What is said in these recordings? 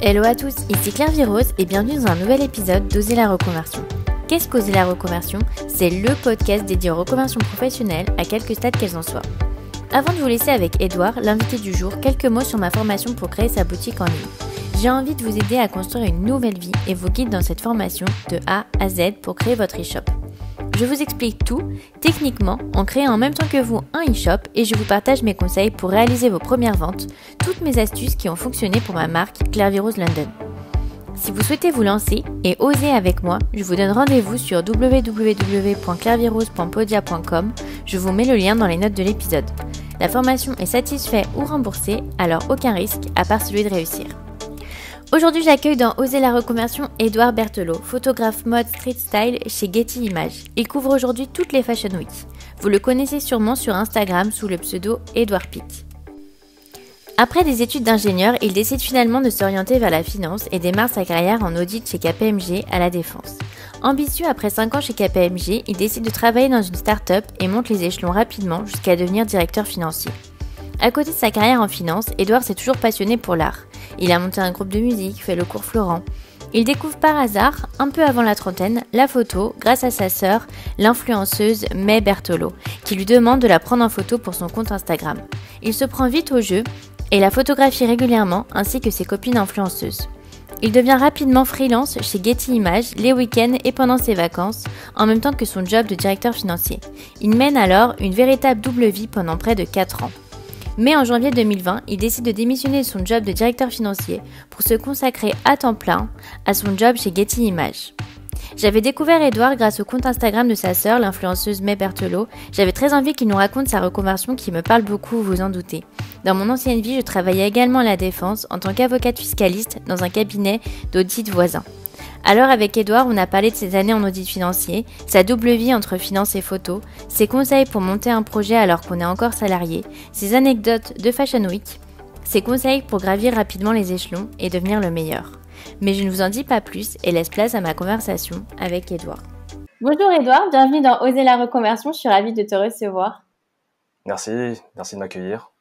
Hello à tous, ici Claire Virose et bienvenue dans un nouvel épisode d'Oser la reconversion. Qu'est-ce qu'Oser la reconversion ? C'est le podcast dédié aux reconversions professionnelles à quelque stade qu'elles en soient. Avant de vous laisser avec Edouard, l'invité du jour, quelques mots sur ma formation pour créer sa boutique en ligne. J'ai envie de vous aider à construire une nouvelle vie et vous guide dans cette formation de A à Z pour créer votre e-shop. Je vous explique tout, techniquement, en créant en même temps que vous un e-shop et je vous partage mes conseils pour réaliser vos premières ventes, toutes mes astuces qui ont fonctionné pour ma marque Claire Virose London. Si vous souhaitez vous lancer et oser avec moi, je vous donne rendez-vous sur www.clairevirose.podia.com. Je vous mets le lien dans les notes de l'épisode. La formation est satisfaite ou remboursée, alors aucun risque à part celui de réussir. Aujourd'hui, j'accueille dans Oser la reconversion Edouard Berthelot, photographe mode street style chez Getty Images. Il couvre aujourd'hui toutes les Fashion Week. Vous le connaissez sûrement sur Instagram sous le pseudo Edouard Pic. Après des études d'ingénieur, il décide finalement de s'orienter vers la finance et démarre sa carrière en audit chez KPMG à la Défense. Ambitieux après 5 ans chez KPMG, il décide de travailler dans une start-up et monte les échelons rapidement jusqu'à devenir directeur financier. À côté de sa carrière en finance, Edouard s'est toujours passionné pour l'art. Il a monté un groupe de musique, fait le cours Florent. Il découvre par hasard, un peu avant la trentaine, la photo grâce à sa sœur, l'influenceuse May Berthelot, qui lui demande de la prendre en photo pour son compte Instagram. Il se prend vite au jeu et la photographie régulièrement ainsi que ses copines influenceuses. Il devient rapidement freelance chez Getty Images les week-ends et pendant ses vacances, en même temps que son job de directeur financier. Il mène alors une véritable double vie pendant près de 4 ans. Mais en janvier 2020, il décide de démissionner de son job de directeur financier pour se consacrer à temps plein à son job chez Getty Images. J'avais découvert Edouard grâce au compte Instagram de sa sœur, l'influenceuse May Berthelot. J'avais très envie qu'il nous raconte sa reconversion qui me parle beaucoup, vous en doutez. Dans mon ancienne vie, je travaillais également à la Défense en tant qu'avocate fiscaliste dans un cabinet d'audit voisin. Alors avec Edouard, on a parlé de ses années en audit financier, sa double vie entre finance et photo, ses conseils pour monter un projet alors qu'on est encore salarié, ses anecdotes de Fashion Week, ses conseils pour gravir rapidement les échelons et devenir le meilleur. Mais je ne vous en dis pas plus et laisse place à ma conversation avec Edouard. Bonjour Edouard, bienvenue dans Oser la reconversion, je suis ravie de te recevoir. Merci de m'accueillir.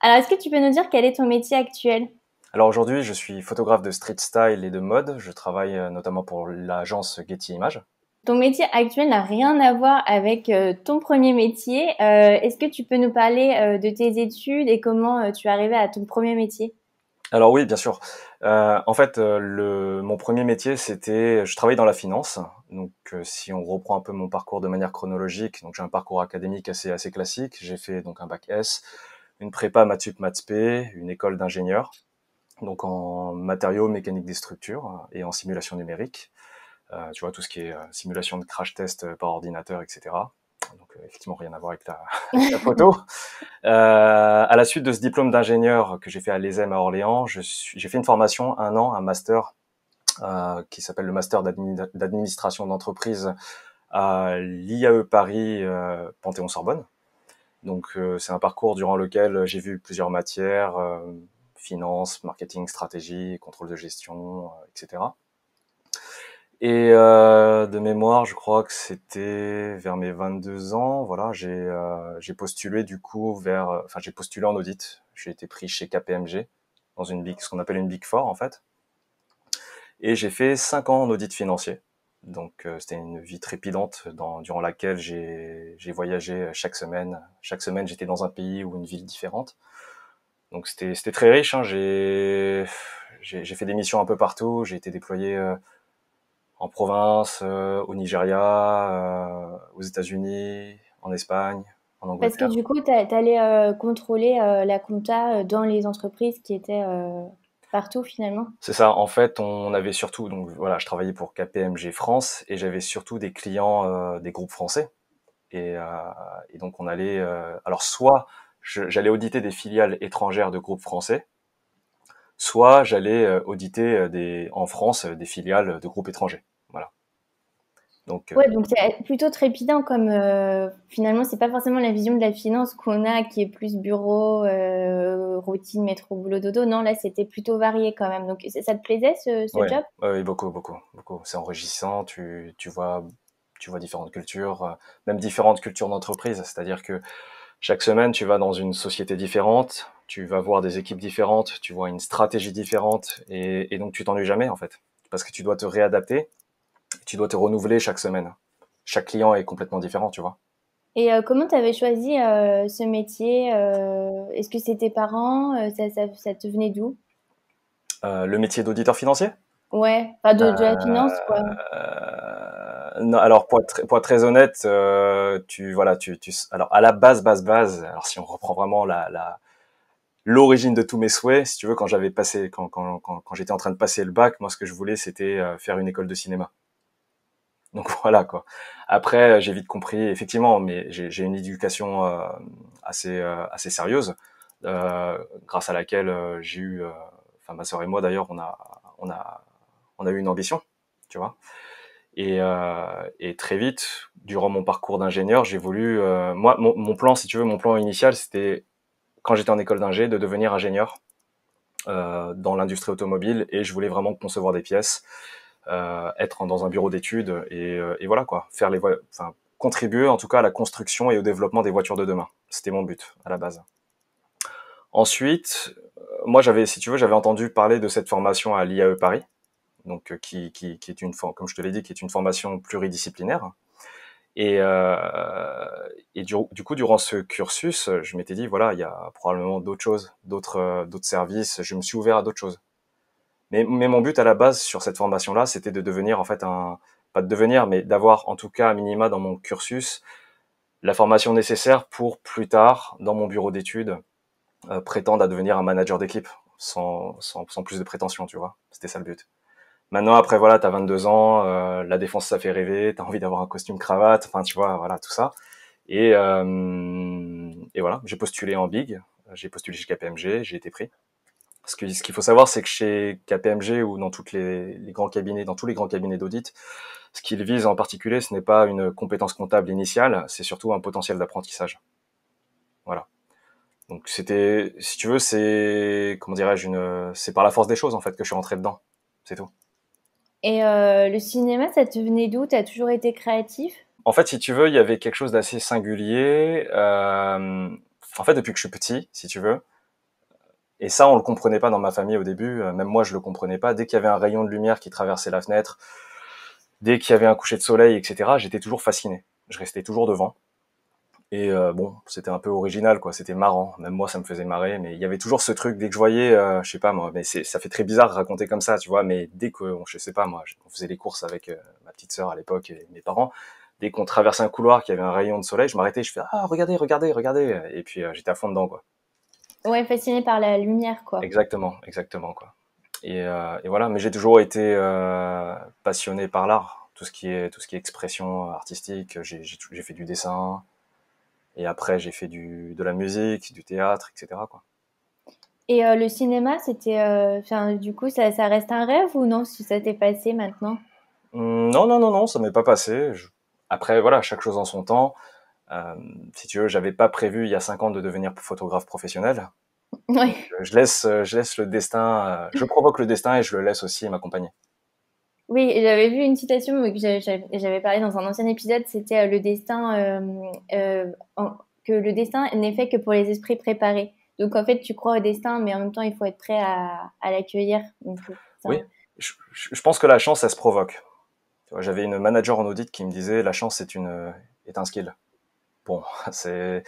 Alors est-ce que tu peux nous dire quel est ton métier actuel ? Alors aujourd'hui, je suis photographe de street style et de mode. Je travaille notamment pour l'agence Getty Images. Ton métier actuel n'a rien à voir avec ton premier métier. Est-ce que tu peux nous parler de tes études et comment tu es arrivé à ton premier métier ? Alors oui, bien sûr. En fait, mon premier métier, je travaillais dans la finance. Donc, si on reprend un peu mon parcours de manière chronologique, donc j'ai un parcours académique assez classique. J'ai fait donc un bac S, une prépa maths sup maths spé, une école d'ingénieur. Donc en matériaux, mécanique des structures et en simulation numérique. Tu vois, tout ce qui est simulation de crash test par ordinateur, etc. Donc effectivement, rien à voir avec avec la photo. À la suite de ce diplôme d'ingénieur que j'ai fait à l'ESEM à Orléans, j'ai fait une formation, 1 an, un master qui s'appelle le master d'administration d'entreprise à l'IAE Paris Panthéon-Sorbonne. Donc c'est un parcours durant lequel j'ai vu plusieurs matières, finance, marketing, stratégie, contrôle de gestion, etc. Et de mémoire, je crois que c'était vers mes 22 ans, voilà, j'ai postulé du coup j'ai postulé en audit. J'ai été pris chez KPMG dans ce qu'on appelle une Big Four en fait. Et j'ai fait 5 ans en audit financier. Donc c'était une vie trépidante durant laquelle j'ai voyagé chaque semaine. Chaque semaine, j'étais dans un pays ou une ville différente. Donc c'était très riche, hein. J'ai fait des missions un peu partout. J'ai été déployé en province, au Nigeria, aux États-Unis, en Espagne, en Angleterre. Parce que du coup, t'allais contrôler la compta dans les entreprises qui étaient partout finalement. C'est ça. En fait, on avait surtout, donc voilà, je travaillais pour KPMG France et j'avais surtout des clients des groupes français. Et donc on allait, alors soit j'allais auditer des filiales étrangères de groupes français, soit j'allais auditer en France des filiales de groupes étrangers. Voilà. Donc Ouais, donc c'est plutôt trépidant comme finalement c'est pas forcément la vision de la finance qu'on a qui est plus bureau, routine, métro, boulot, dodo. Non, là c'était plutôt varié quand même. Donc ça te plaisait ce ouais, job ? oui, beaucoup. C'est enrichissant. Tu vois différentes cultures, même différentes cultures d'entreprise. C'est-à-dire que chaque semaine, tu vas dans une société différente. tu vas voir des équipes différentes, tu vois une stratégie différente, et donc tu t'ennuies jamais en fait, parce que tu dois te réadapter, tu dois te renouveler chaque semaine. Chaque client est complètement différent, tu vois. Et comment tu avais choisi ce métier? Est-ce que c'est tes parents? Ça te venait d'où? Le métier d'auditeur financier? Ouais, enfin de la finance, quoi. Non, alors pour être très honnête, alors à la base, alors si on reprend vraiment l'origine de tous mes souhaits, si tu veux, quand j'étais en train de passer le bac, moi ce que je voulais c'était faire une école de cinéma. Donc voilà quoi. Après j'ai vite compris effectivement, mais j'ai une éducation assez sérieuse, grâce à laquelle j'ai eu, enfin ma sœur et moi d'ailleurs, on a eu une ambition, tu vois. Et très vite, durant mon parcours d'ingénieur, j'ai voulu, moi, mon plan, si tu veux, mon plan initial, c'était quand j'étais en école d'ingé, de devenir ingénieur dans l'industrie automobile, et je voulais vraiment concevoir des pièces, être dans un bureau d'études, et voilà quoi, enfin contribuer en tout cas à la construction et au développement des voitures de demain. C'était mon but à la base. Ensuite, moi si tu veux, j'avais entendu parler de cette formation à l'IAE Paris, donc qui est comme je te l'ai dit, qui est une formation pluridisciplinaire. Et, du coup, durant ce cursus, je m'étais dit, voilà, il y a probablement d'autres choses, d'autres services. Je me suis ouvert à d'autres choses. Mais mon but à la base sur cette formation-là, c'était de devenir en fait pas de devenir, mais d'avoir en tout cas un minima dans mon cursus la formation nécessaire pour plus tard, dans mon bureau d'études, prétendre à devenir un manager d'équipe, sans plus de prétention, tu vois. C'était ça le but. Maintenant, après, voilà, t'as 22 ans, la défense, ça fait rêver, t'as envie d'avoir un costume cravate, enfin, tu vois, voilà, tout ça. Et voilà, j'ai postulé en Big, j'ai postulé chez KPMG, j'ai été pris. Ce qu'il faut savoir, c'est que chez KPMG ou dans les grands cabinets, dans tous les grands cabinets d'audit, ce qu'ils visent en particulier, ce n'est pas une compétence comptable initiale, c'est surtout un potentiel d'apprentissage. Voilà. Donc c'était, si tu veux, comment dirais-je, c'est par la force des choses en fait que je suis rentré dedans. C'est tout. Et le cinéma, ça te venait d'où? T'as toujours été créatif? En fait, si tu veux, il y avait quelque chose d'assez singulier. En fait, depuis que je suis petit, si tu veux, et ça, on le comprenait pas dans ma famille au début. Même moi, je le comprenais pas. Dès qu'il y avait un rayon de lumière qui traversait la fenêtre, dès qu'il y avait un coucher de soleil, etc., j'étais toujours fasciné. Je restais toujours devant. Et bon, c'était un peu original, quoi. C'était marrant. Même moi, ça me faisait marrer. Mais il y avait toujours ce truc dès que je voyais, je sais pas moi. Mais ça fait très bizarre de raconter comme ça, tu vois. Mais dès que, je sais pas moi, on faisait les courses avec ma petite sœur à l'époque et mes parents. Dès qu'on traversait un couloir, qu'il y avait un rayon de soleil, je m'arrêtais, je fais ah regardez, regardez, regardez. Et puis j'étais à fond dedans, quoi. Ouais, fasciné par la lumière, quoi. Exactement, quoi. Et voilà. Mais j'ai toujours été passionné par l'art, tout ce qui est expression artistique. J'ai fait du dessin. Et après, j'ai fait de la musique, du théâtre, etc., quoi. Et le cinéma, c'était, enfin, du coup, ça reste un rêve ou non, si ça t'est passé maintenant? Non, non, non, non, ça m'est pas passé. Après, voilà, chaque chose en son temps. Euh, Si tu veux, j'avais pas prévu il y a 5 ans de devenir photographe professionnel. Donc, Ouais. je laisse le destin, je provoque le destin et je le laisse aussi m'accompagner. Oui, j'avais vu une citation que j'avais parlé dans un ancien épisode, c'était le destin, que le destin n'est fait que pour les esprits préparés. Donc en fait, tu crois au destin, mais en même temps, il faut être prêt à l'accueillir. Donc c'est Oui, ça. je pense que la chance, ça se provoque. Tu vois, j'avais une manager en audit qui me disait, la chance est un skill. Bon, c'est,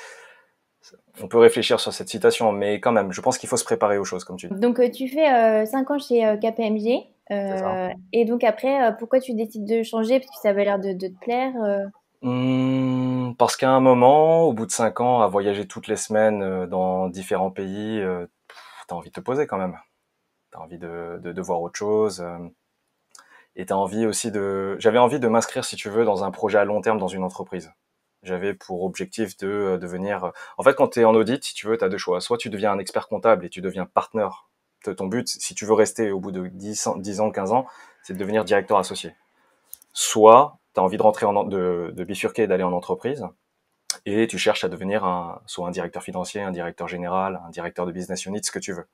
on peut réfléchir sur cette citation, mais quand même, je pense qu'il faut se préparer aux choses, comme tu dis. Donc tu fais 5 ans chez KPMG. C'est ça. Et donc après, pourquoi tu décides de changer? Parce que ça avait l'air de te plaire. Parce qu'à un moment, au bout de 5 ans, à voyager toutes les semaines dans différents pays, t'as envie de te poser quand même. T'as envie de voir autre chose. Et t'as envie aussi J'avais envie de m'inscrire, si tu veux, dans un projet à long terme dans une entreprise. J'avais pour objectif de devenir... En fait, quand t'es en audit, si tu veux, t'as deux choix. Soit tu deviens un expert comptable et tu deviens partenaire. Ton but, si tu veux rester au bout de 10 ans, 15 ans, c'est de devenir directeur associé. Soit tu as envie de rentrer de bifurquer et d'aller en entreprise, et tu cherches à devenir soit un directeur financier, un directeur général, un directeur de business unit, ce que tu veux.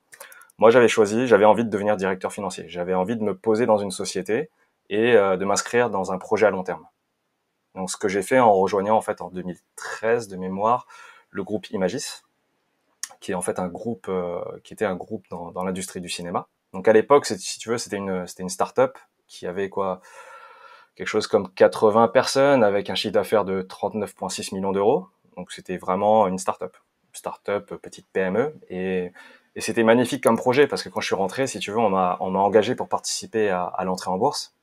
Moi, j'avais envie de devenir directeur financier. J'avais envie de me poser dans une société et de m'inscrire dans un projet à long terme. Donc, ce que j'ai fait en rejoignant, en fait, en 2013, de mémoire, le groupe Imagis, qui est en fait un groupe, qui était un groupe dans l'industrie du cinéma. Donc à l'époque, si tu veux, c'était une start-up qui avait quoi, quelque chose comme 80 personnes avec un chiffre d'affaires de 39,6 millions d'euros. Donc c'était vraiment une start-up, petite PME, et c'était magnifique comme projet parce que quand je suis rentré, si tu veux, on m'a engagé pour participer à l'entrée en bourse.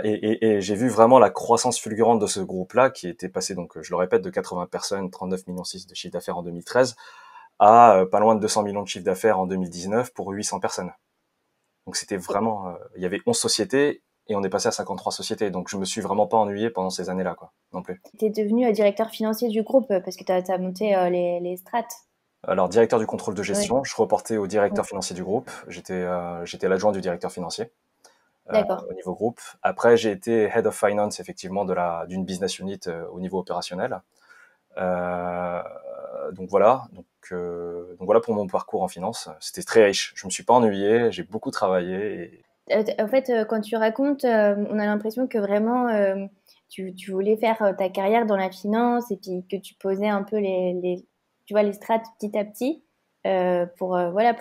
Et j'ai vu vraiment la croissance fulgurante de ce groupe-là, qui était passé, donc je le répète, de 80 personnes, 39 millions 6 de chiffre d'affaires en 2013, à pas loin de 200 millions de chiffre d'affaires en 2019 pour 800 personnes. Donc c'était vraiment, il y avait 11 sociétés et on est passé à 53 sociétés. Donc je me suis vraiment pas ennuyé pendant ces années-là, quoi, non plus. Tu es devenu directeur financier du groupe parce que tu as monté les strates. Alors directeur du contrôle de Ouais, gestion, je reportais au directeur ouais. financier du groupe. J'étais l'adjoint du directeur financier. D'accord. Au niveau groupe. Après, j'ai été head of finance effectivement d'une business unit au niveau opérationnel. Euh, donc voilà pour mon parcours en finance. C'était très riche. Je me suis pas ennuyé, j'ai beaucoup travaillé. En fait, quand tu racontes, on a l'impression que vraiment tu voulais faire ta carrière dans la finance et puis que tu posais un peu tu vois, les strates petit à petit voilà,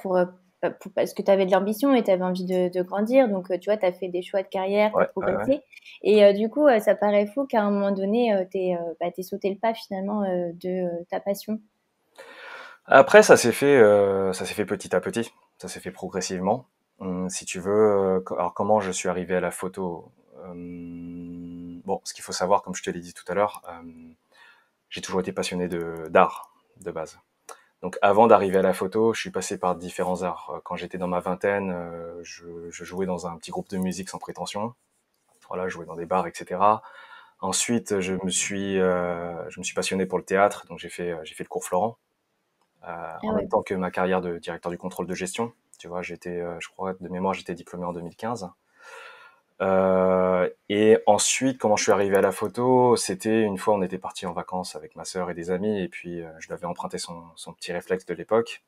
parce que tu avais de l'ambition et tu avais envie de grandir. Donc, tu vois, tu as fait des choix de carrière, tu as Ouais, ouais, ouais. progressé. Et du coup, ça paraît fou qu'à un moment donné, t'aies sauté le pas finalement de ta passion. Après, ça s'est fait petit à petit. Ça s'est fait progressivement. Si tu veux, alors comment je suis arrivé à la photo? Bon, ce qu'il faut savoir, comme je te l'ai dit tout à l'heure, j'ai toujours été passionné d'art de base. Donc avant d'arriver à la photo, je suis passé par différents arts. Quand j'étais dans ma vingtaine, je jouais dans un petit groupe de musique sans prétention. Voilà, je jouais dans des bars, etc. Ensuite, je me suis passionné pour le théâtre, donc j'ai fait le cours Florent, Ah en même ouais. temps que ma carrière de directeur du contrôle de gestion. Tu vois, je crois, de mémoire, j'étais diplômé en 2015. Et ensuite, comment je suis arrivé à la photo, c'était une fois on était parti en vacances avec ma sœur et des amis, et puis je lui avais emprunté son petit réflexe de l'époque,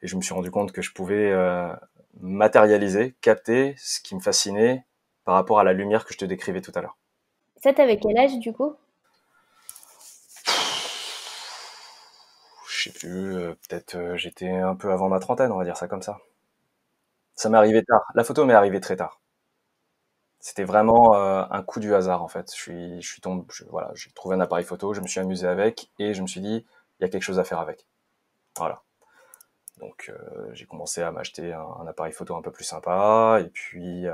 et je me suis rendu compte que je pouvais matérialiser, capter ce qui me fascinait par rapport à la lumière que je te décrivais tout à l'heure. Ça, t'avais quel âge du coup? Je sais plus, peut-être j'étais un peu avant ma trentaine, on va dire ça comme ça. Ça m'est arrivé tard. La photo m'est arrivée très tard. C'était vraiment un coup du hasard en fait. Je suis tombé, voilà, j'ai trouvé un appareil photo, je me suis amusé avec et je me suis dit il y a quelque chose à faire avec. Voilà. Donc j'ai commencé à m'acheter un appareil photo un peu plus sympa et puis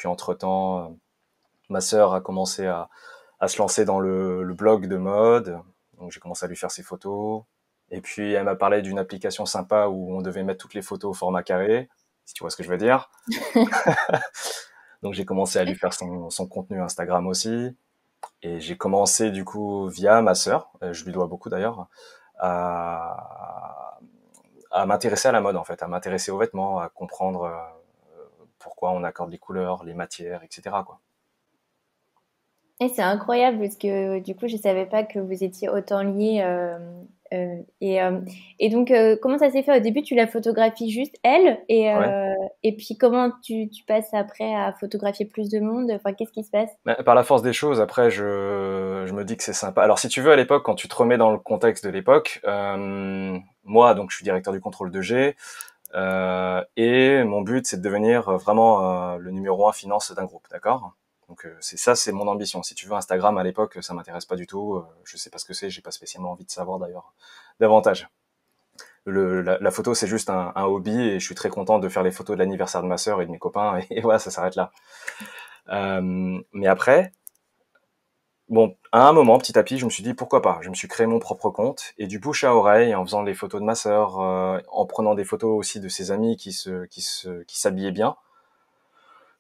entre temps, ma sœur a commencé à se lancer dans le blog de mode. Donc j'ai commencé à lui faire ses photos. Et puis elle m'a parlé d'une application sympa où on devait mettre toutes les photos au format carré, si tu vois ce que je veux dire. Donc j'ai commencé à lui faire son contenu Instagram aussi. Et j'ai commencé du coup via ma sœur, je lui dois beaucoup d'ailleurs, à, à m'intéresser à la mode en fait, à m'intéresser aux vêtements, à comprendre pourquoi on accorde les couleurs, les matières, etc. quoi. Et c'est incroyable parce que du coup, je savais pas que vous étiez autant liés. Euh, et, euh, et donc, comment ça s'est fait? Au début, tu la photographies juste elle, Ouais. et puis comment tu passes après à photographier plus de monde? Enfin, qu'est-ce qui se passe? Mais par la force des choses, après, je me dis que c'est sympa. Alors, si tu veux, à l'époque, quand tu te remets dans le contexte de l'époque, moi, donc, je suis directeur du contrôle de G, et mon but, c'est de devenir vraiment le numéro un finance d'un groupe, d'accord? Donc, c'est mon ambition. Si tu veux, Instagram, à l'époque, ça m'intéresse pas du tout. Je sais pas ce que c'est, j'ai pas spécialement envie de savoir d'ailleurs davantage. La photo, c'est juste un hobby, et je suis très content de faire les photos de l'anniversaire de ma sœur et de mes copains, et voilà, ça s'arrête là. Mais après, bon, à un moment, petit à petit, je me suis dit pourquoi pas. Je me suis créé mon propre compte et du bouche à oreille, en faisant les photos de ma sœur, en prenant des photos aussi de ses amis qui s'habillaient bien.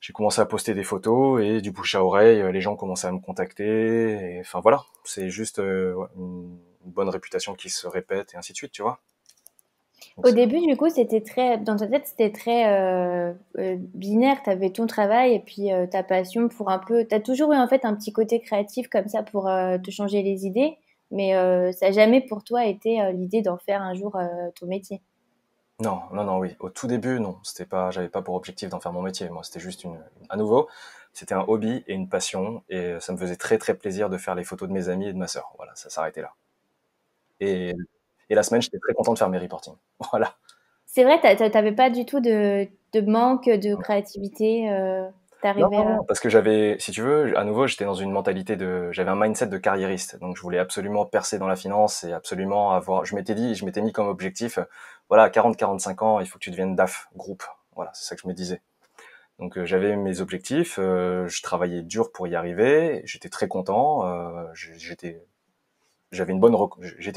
J'ai commencé à poster des photos et du bouche à oreille, les gens commençaient à me contacter. Et, enfin voilà, c'est juste ouais, une bonne réputation qui se répète et ainsi de suite, tu vois. Donc, Au début, du coup, c'était très, dans ta tête, c'était très binaire. Tu avais ton travail et puis ta passion pour un peu. Tu as toujours eu en fait un petit côté créatif comme ça pour te changer les idées, mais ça n'a jamais pour toi été l'idée d'en faire un jour ton métier. non, non, non, oui. Au tout début, non. C'était pas, j'avais pas pour objectif d'en faire mon métier. Moi, c'était juste à nouveau, c'était un hobby et une passion, et ça me faisait très, très plaisir de faire les photos de mes amis et de ma sœur. Voilà, ça s'arrêtait là. Et, Et la semaine, j'étais très content de faire mes reporting. Voilà. C'est vrai, t'avais pas du tout de manque de créativité, Non, t'arrivais non, à... non, parce que j'avais, si tu veux, à nouveau, j'étais dans une mentalité j'avais un mindset de carriériste. Donc, je voulais absolument percer dans la finance et absolument je m'étais mis comme objectif, voilà, à 40-45 ans, il faut que tu deviennes DAF, groupe. Voilà, c'est ça que je me disais. Donc, j'avais mes objectifs, je travaillais dur pour y arriver, j'étais très content, j'étais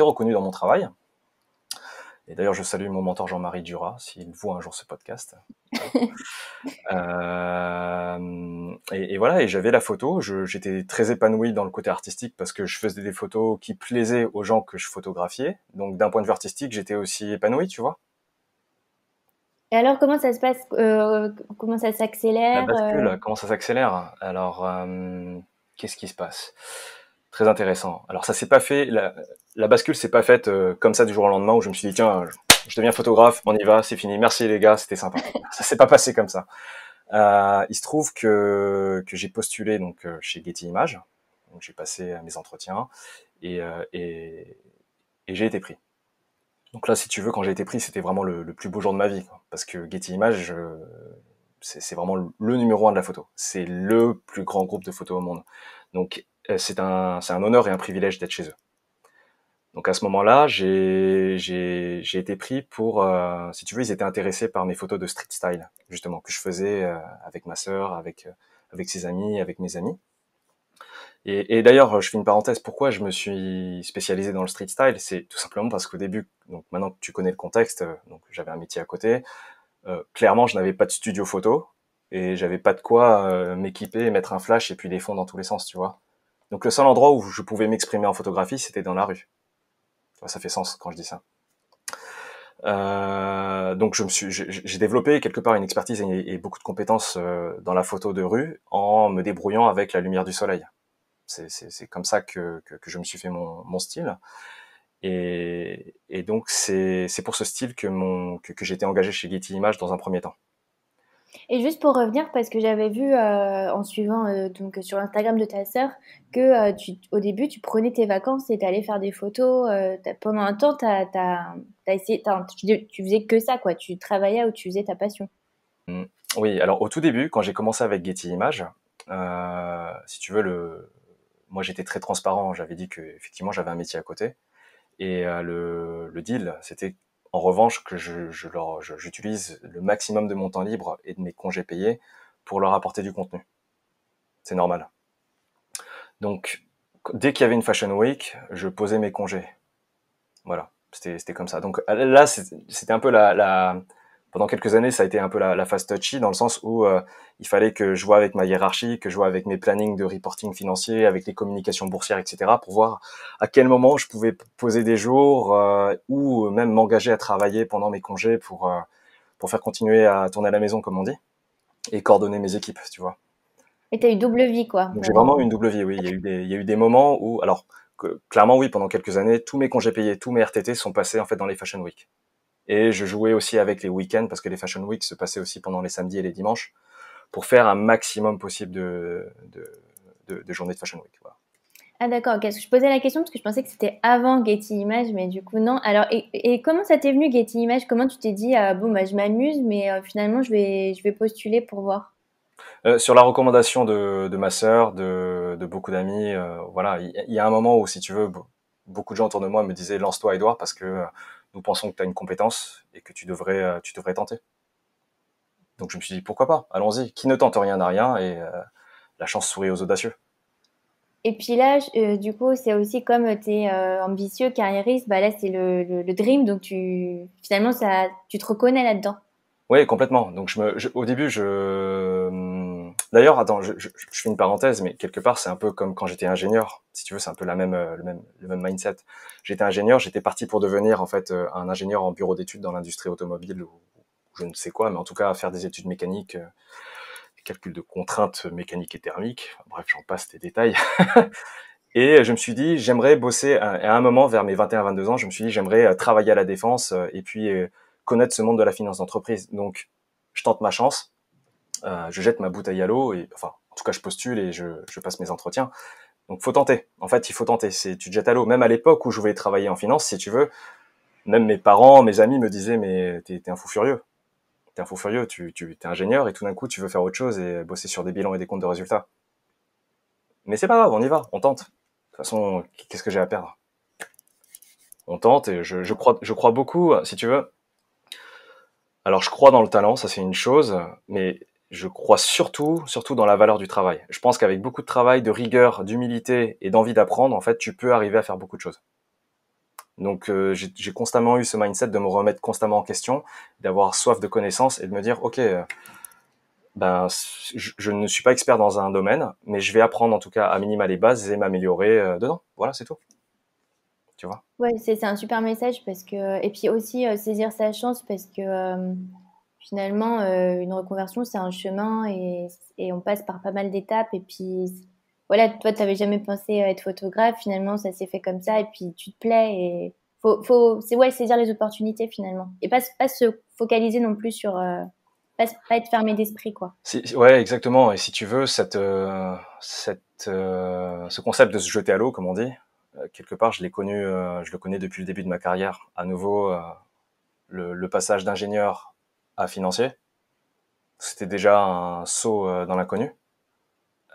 reconnu dans mon travail. Et d'ailleurs, je salue mon mentor Jean-Marie Dura, s'il voit un jour ce podcast. Voilà. Et voilà, et j'avais la photo, j'étais très épanoui dans le côté artistique parce que je faisais des photos qui plaisaient aux gens que je photographiais. Donc d'un point de vue artistique, j'étais aussi épanoui, tu vois. Et alors, comment ça se passe, comment ça La s'accélère bascule, comment ça s'accélère? Alors, qu'est-ce qui se passe? Très intéressant. Alors ça s'est pas fait, la bascule s'est pas faite comme ça du jour au lendemain où je me suis dit tiens, je deviens photographe, on y va, c'est fini, merci les gars, c'était sympa. Ça s'est pas passé comme ça. Il se trouve que j'ai postulé donc chez Getty Images, donc j'ai passé mes entretiens et, et j'ai été pris. Donc là, si tu veux, quand j'ai été pris, c'était vraiment le plus beau jour de ma vie, quoi, parce que Getty Images, c'est vraiment le numéro un de la photo. C'est le plus grand groupe de photos au monde. Donc c'est un honneur et un privilège d'être chez eux. Donc à ce moment-là, j'ai été pris pour, si tu veux, ils étaient intéressés par mes photos de street style, justement, que je faisais avec ma sœur, avec ses amis, avec mes amis. Et d'ailleurs, je fais une parenthèse, pourquoi je me suis spécialisé dans le street style, c'est tout simplement parce qu'au début, donc maintenant que tu connais le contexte, donc j'avais un métier à côté, clairement, je n'avais pas de studio photo et j'avais pas de quoi m'équiper, mettre un flash et puis des fonds dans tous les sens, tu vois. Donc le seul endroit où je pouvais m'exprimer en photographie, c'était dans la rue. Ça fait sens quand je dis ça. Donc j'ai développé quelque part une expertise et beaucoup de compétences dans la photo de rue en me débrouillant avec la lumière du soleil. C'est comme ça que je me suis fait mon style. Et donc c'est pour ce style que j'étais engagé chez Getty Images dans un premier temps. Et juste pour revenir, parce que j'avais vu en suivant donc sur l'Instagram de ta sœur que au début tu prenais tes vacances et t'allais faire des photos. Pendant un temps, t'as essayé, tu faisais que ça, quoi. Tu travaillais ou tu faisais ta passion. Mm. Oui, alors au tout début, quand j'ai commencé avec Getty Images, si tu veux, moi j'étais très transparent. J'avais dit que effectivement j'avais un métier à côté. Et le deal, c'était en revanche que j'utilise le maximum de mon temps libre et de mes congés payés pour leur apporter du contenu. C'est normal. Donc, dès qu'il y avait une Fashion Week, je posais mes congés. Voilà, c'était comme ça. Donc là, c'était un peu pendant quelques années, ça a été un peu la phase touchy dans le sens où il fallait que je vois avec ma hiérarchie, que je vois avec mes plannings de reporting financier, avec les communications boursières, etc., pour voir à quel moment je pouvais poser des jours ou même m'engager à travailler pendant mes congés pour faire continuer à tourner à la maison, comme on dit, et coordonner mes équipes, tu vois. Et t'as eu double vie, quoi. Donc j'ai vraiment eu une double vie, oui. Il y a eu des moments où, alors clairement oui, pendant quelques années, tous mes congés payés, tous mes RTT sont passés en fait dans les Fashion Week. Et je jouais aussi avec les week-ends parce que les Fashion Week se passaient aussi pendant les samedis et les dimanches pour faire un maximum possible de journées de Fashion Week. Voilà. Ah d'accord, ok. Je posais la question parce que je pensais que c'était avant Getty Images, mais du coup non. Alors, et comment ça t'est venu Getty Images? Comment tu t'es dit, bon bah je m'amuse, mais finalement je vais postuler pour voir. Sur la recommandation de ma sœur, de beaucoup d'amis, voilà, il y a un moment où, si tu veux, beaucoup de gens autour de moi me disaient lance-toi, Edouard, parce que nous pensons que tu as une compétence et que tu devrais tenter. Donc je me suis dit pourquoi pas, allons-y. Qui ne tente rien n'a rien et la chance sourit aux audacieux. Et puis là, du coup, c'est aussi comme tu es ambitieux, carriériste, bah là c'est le dream, donc finalement tu te reconnais là-dedans. Oui, complètement. Donc au début, d'ailleurs, attends, je fais une parenthèse, mais quelque part, c'est un peu comme quand j'étais ingénieur. Si tu veux, c'est un peu le même mindset. J'étais ingénieur, j'étais parti pour devenir en fait un ingénieur en bureau d'études dans l'industrie automobile ou je ne sais quoi, mais en tout cas faire des études mécaniques, calcul de contraintes mécaniques et thermiques. Bref, j'en passe des détails. Et je me suis dit, j'aimerais bosser à un moment vers mes 21-22 ans. Je me suis dit, j'aimerais travailler à la défense et puis connaître ce monde de la finance d'entreprise. Donc, je tente ma chance, je jette ma bouteille à l'eau et enfin, en tout cas, je postule et je passe mes entretiens. Donc, faut tenter. En fait, il faut tenter. Tu te jettes à l'eau. Même à l'époque où je voulais travailler en finance, si tu veux, Même mes parents, mes amis me disaient, mais t'es un fou furieux. T'es un fou furieux, t'es ingénieur et tout d'un coup, tu veux faire autre chose et bosser sur des bilans et des comptes de résultats. Mais c'est pas grave, on y va, on tente. De toute façon, qu'est-ce que j'ai à perdre? On tente et je crois beaucoup, si tu veux. Alors, je crois dans le talent, ça c'est une chose, mais je crois surtout dans la valeur du travail. Je pense qu'avec beaucoup de travail, de rigueur, d'humilité et d'envie d'apprendre, en fait, tu peux arriver à faire beaucoup de choses. Donc, j'ai constamment eu ce mindset de me remettre constamment en question, d'avoir soif de connaissances et de me dire, ok, ben, je ne suis pas expert dans un domaine, mais je vais apprendre en tout cas à minima les bases et m'améliorer dedans. Voilà, c'est tout. Tu vois. Ouais, c'est un super message parce que et puis aussi saisir sa chance parce que finalement une reconversion c'est un chemin et on passe par pas mal d'étapes et puis voilà, toi tu n'avais jamais pensé à être photographe, finalement ça s'est fait comme ça et puis tu te plais et faut c'est ouais saisir les opportunités finalement et pas se focaliser non plus sur pas être fermé d'esprit quoi. Ouais, exactement. Et si tu veux, ce concept de se jeter à l'eau, comme on dit, quelque part, je le connais depuis le début de ma carrière. À nouveau, le passage d'ingénieur à financier, c'était déjà un saut dans l'inconnu.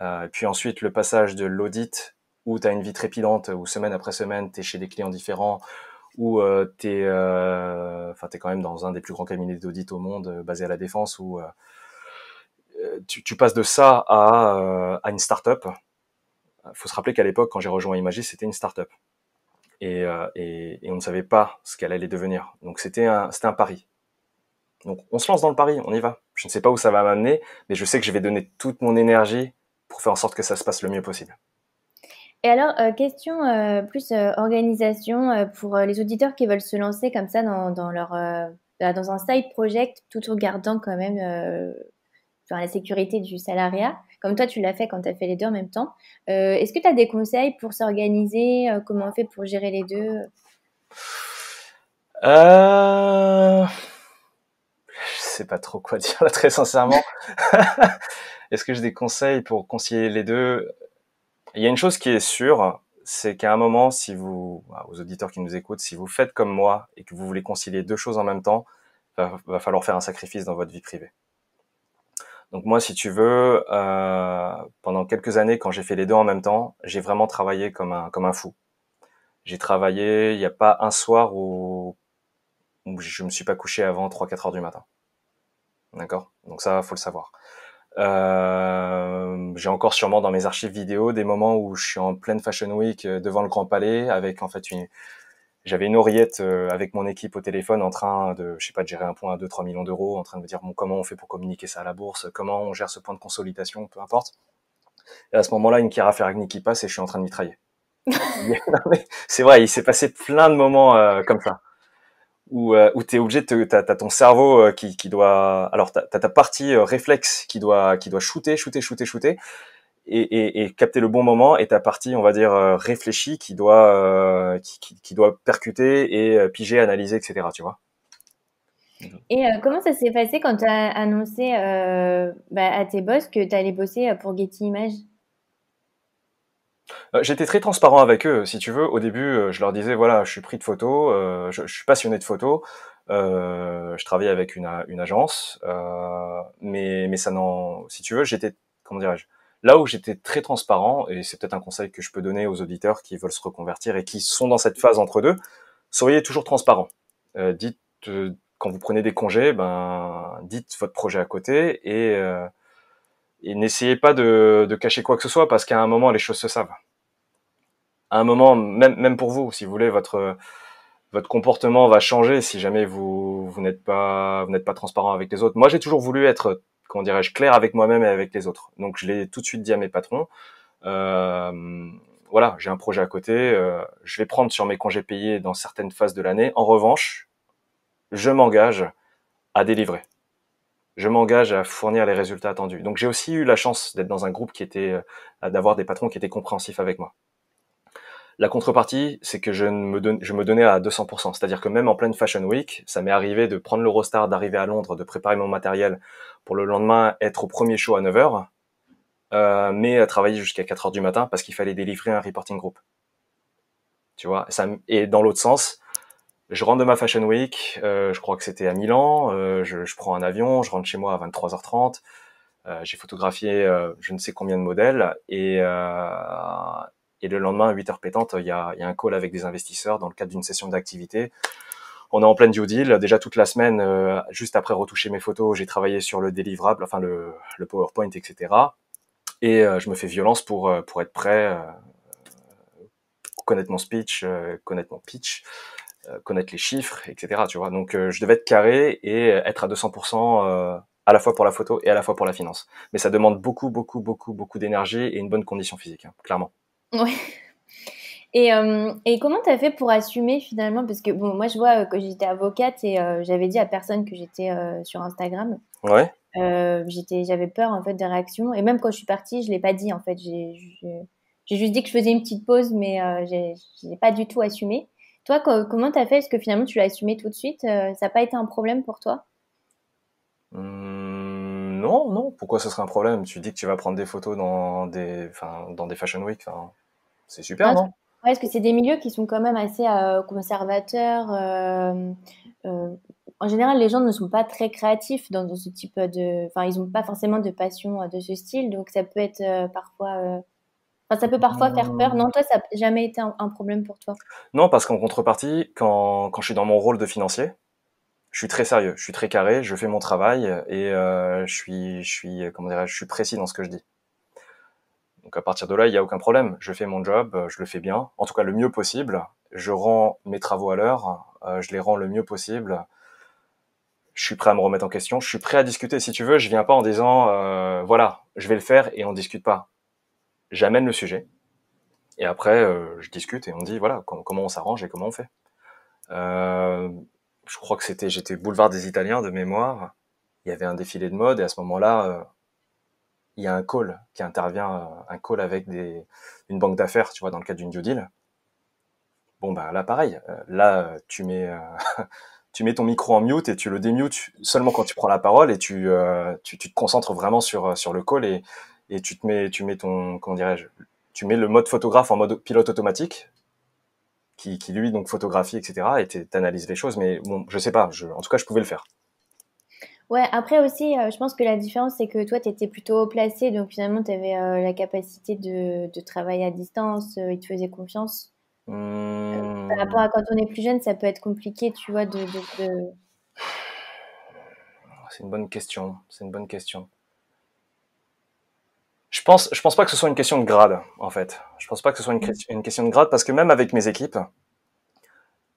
Et puis ensuite, le passage de l'audit, où tu as une vie trépidante, où semaine après semaine, tu es chez des clients différents, où t'es quand même dans un des plus grands cabinets d'audit au monde, basé à la Défense, où tu passes de ça à une start-up. Il faut se rappeler qu'à l'époque, quand j'ai rejoint Imagis, c'était une start-up. Et on ne savait pas ce qu'elle allait devenir. Donc c'était un pari. Donc on se lance dans le pari, on y va. Je ne sais pas où ça va m'amener, mais je sais que je vais donner toute mon énergie pour faire en sorte que ça se passe le mieux possible. Et alors, question plus organisation pour les auditeurs qui veulent se lancer comme ça dans leur dans un side project tout en gardant quand même enfin, la sécurité du salariat, comme toi tu l'as fait quand tu as fait les deux en même temps. Est-ce que tu as des conseils pour s'organiser? Comment on fait pour gérer les deux? Je sais pas trop quoi dire là, très sincèrement. Est-ce que j'ai des conseils pour concilier les deux? Il y a une chose qui est sûre, c'est qu'à un moment, si vous, aux auditeurs qui nous écoutent, si vous faites comme moi et que vous voulez concilier deux choses en même temps, va falloir faire un sacrifice dans votre vie privée. Donc moi, si tu veux, pendant quelques années, quand j'ai fait les deux en même temps, j'ai vraiment travaillé comme un fou. J'ai travaillé, il n'y a pas un soir où je me suis pas couché avant 3-4 heures du matin. D'accord? Donc ça, faut le savoir. J'ai encore sûrement dans mes archives vidéo des moments où je suis en pleine Fashion Week devant le Grand Palais avec en fait j'avais une oreillette avec mon équipe au téléphone en train de, je sais pas, de gérer un point à 2-3 millions d'euros, en train de me dire bon, comment on fait pour communiquer ça à la bourse, comment on gère ce point de consolidation, peu importe. Et à ce moment-là, une Chiara Ferragni qui passe et je suis en train de mitrailler. Non, mais c'est vrai, il s'est passé plein de moments comme ça où t'es obligé de t'as ton cerveau qui doit, alors t'as ta partie réflexe qui doit shooter et capter le bon moment et ta partie on va dire réfléchie qui doit percuter et piger, analyser, etc. Tu vois. Et comment ça s'est passé quand tu as annoncé à tes boss que tu allais bosser pour Getty Images? J'étais très transparent avec eux, si tu veux. Au début, je leur disais voilà, je suis pris de photos, je suis passionné de photos. Je travaille avec une agence, mais ça n'en, si tu veux, j'étais, comment dirais-je, là où j'étais très transparent, et c'est peut-être un conseil que je peux donner aux auditeurs qui veulent se reconvertir et qui sont dans cette phase entre deux, soyez toujours transparent. Dites quand vous prenez des congés, ben dites votre projet à côté et n'essayez pas de cacher quoi que ce soit parce qu'à un moment les choses se savent. À un moment, même pour vous, si vous voulez, votre comportement va changer si jamais vous n'êtes pas transparent avec les autres. Moi, j'ai toujours voulu être, comment dirais-je, clair avec moi-même et avec les autres. Donc, je l'ai tout de suite dit à mes patrons. Voilà, j'ai un projet à côté. Je vais prendre sur mes congés payés dans certaines phases de l'année. En revanche, je m'engage à délivrer. Je m'engage à fournir les résultats attendus. Donc, j'ai aussi eu la chance d'être dans un groupe d'avoir des patrons qui étaient compréhensifs avec moi. La contrepartie, c'est que je me donnais à 200%. C'est-à-dire que même en pleine Fashion Week, ça m'est arrivé de prendre l'Eurostar, d'arriver à Londres, de préparer mon matériel pour le lendemain être au premier show à 9 heures, mais à travailler jusqu'à 4 heures du matin parce qu'il fallait délivrer un reporting group. Tu vois, et dans l'autre sens, Je rentre de ma Fashion Week, je crois que c'était à Milan, je prends un avion, je rentre chez moi à 23h30, j'ai photographié je ne sais combien de modèles, et le lendemain à 8h pétantes, il y a un call avec des investisseurs dans le cadre d'une session d'activité. On est en pleine due deal. Déjà toute la semaine, juste après retoucher mes photos, j'ai travaillé sur le délivrable, enfin le PowerPoint, etc. Et je me fais violence pour être prêt, connaître mon speech, connaître mon pitch, connaître les chiffres, etc. Tu vois. Donc je devais être carré et être à 200% à la fois pour la photo et à la fois pour la finance. Mais ça demande beaucoup d'énergie et une bonne condition physique, hein, clairement. Ouais. Et comment t'as fait pour assumer finalement? Parce que bon, moi je vois que j'étais avocate et j'avais dit à personne que j'étais sur Instagram. Ouais. J'avais peur en fait des réactions et même quand je suis partie, je l'ai pas dit en fait. J'ai juste dit que je faisais une petite pause, mais j'ai pas du tout assumé. Toi, comment t'as fait? Est-ce que finalement tu l'as assumé tout de suite? Ça n'a pas été un problème pour toi? Non, non. Pourquoi ce serait un problème? Tu dis que tu vas prendre des photos dans des fashion week. Enfin, c'est super, Hein, non? ouais, est-ce que c'est des milieux qui sont quand même assez conservateurs? Euh, En général, les gens ne sont pas très créatifs dans ce type de... Enfin, ils n'ont pas forcément de passion de ce style, donc ça peut être parfois... Enfin, ça peut parfois faire peur. Hum, Non, toi, ça n'a jamais été un problème pour toi. Non, parce qu'en contrepartie, quand je suis dans mon rôle de financier, je suis très sérieux, je suis très carré, je fais mon travail et comment dirais-je, je suis précis dans ce que je dis. Donc à partir de là, il y a aucun problème. Je fais mon job, je le fais bien, en tout cas le mieux possible. Je rends mes travaux à l'heure, je les rends le mieux possible. Je suis prêt à me remettre en question, je suis prêt à discuter. Si tu veux, je viens pas en disant voilà, je vais le faire et on discute pas. J'amène le sujet et après je discute et on dit voilà comment on s'arrange et comment on fait. Euh, je crois que j'étais boulevard des Italiens de mémoire. Il y avait un défilé de mode et à ce moment-là, il y a un call qui intervient, un call avec une banque d'affaires, tu vois, dans le cadre d'une due deal. Bon bah là pareil, là tu mets ton micro en mute et tu le démutes seulement quand tu prends la parole et tu te concentres vraiment sur le call et tu mets ton comment dirais-je, tu mets le mode photographe en mode pilote automatique qui lui donc photographie etc. et t'analyses les choses. Mais bon, je sais pas, en tout cas je pouvais le faire. Ouais, après aussi, je pense que la différence, c'est que toi, tu étais plutôt haut placé, donc finalement, tu avais la capacité de travailler à distance, ils te faisaient confiance. Par rapport Hum, à quand on est plus jeune, ça peut être compliqué, tu vois, c'est une bonne question. C'est une bonne question. Je pense pas que ce soit une question de grade, en fait. Je pense pas que ce soit une question de grade parce que même avec mes équipes,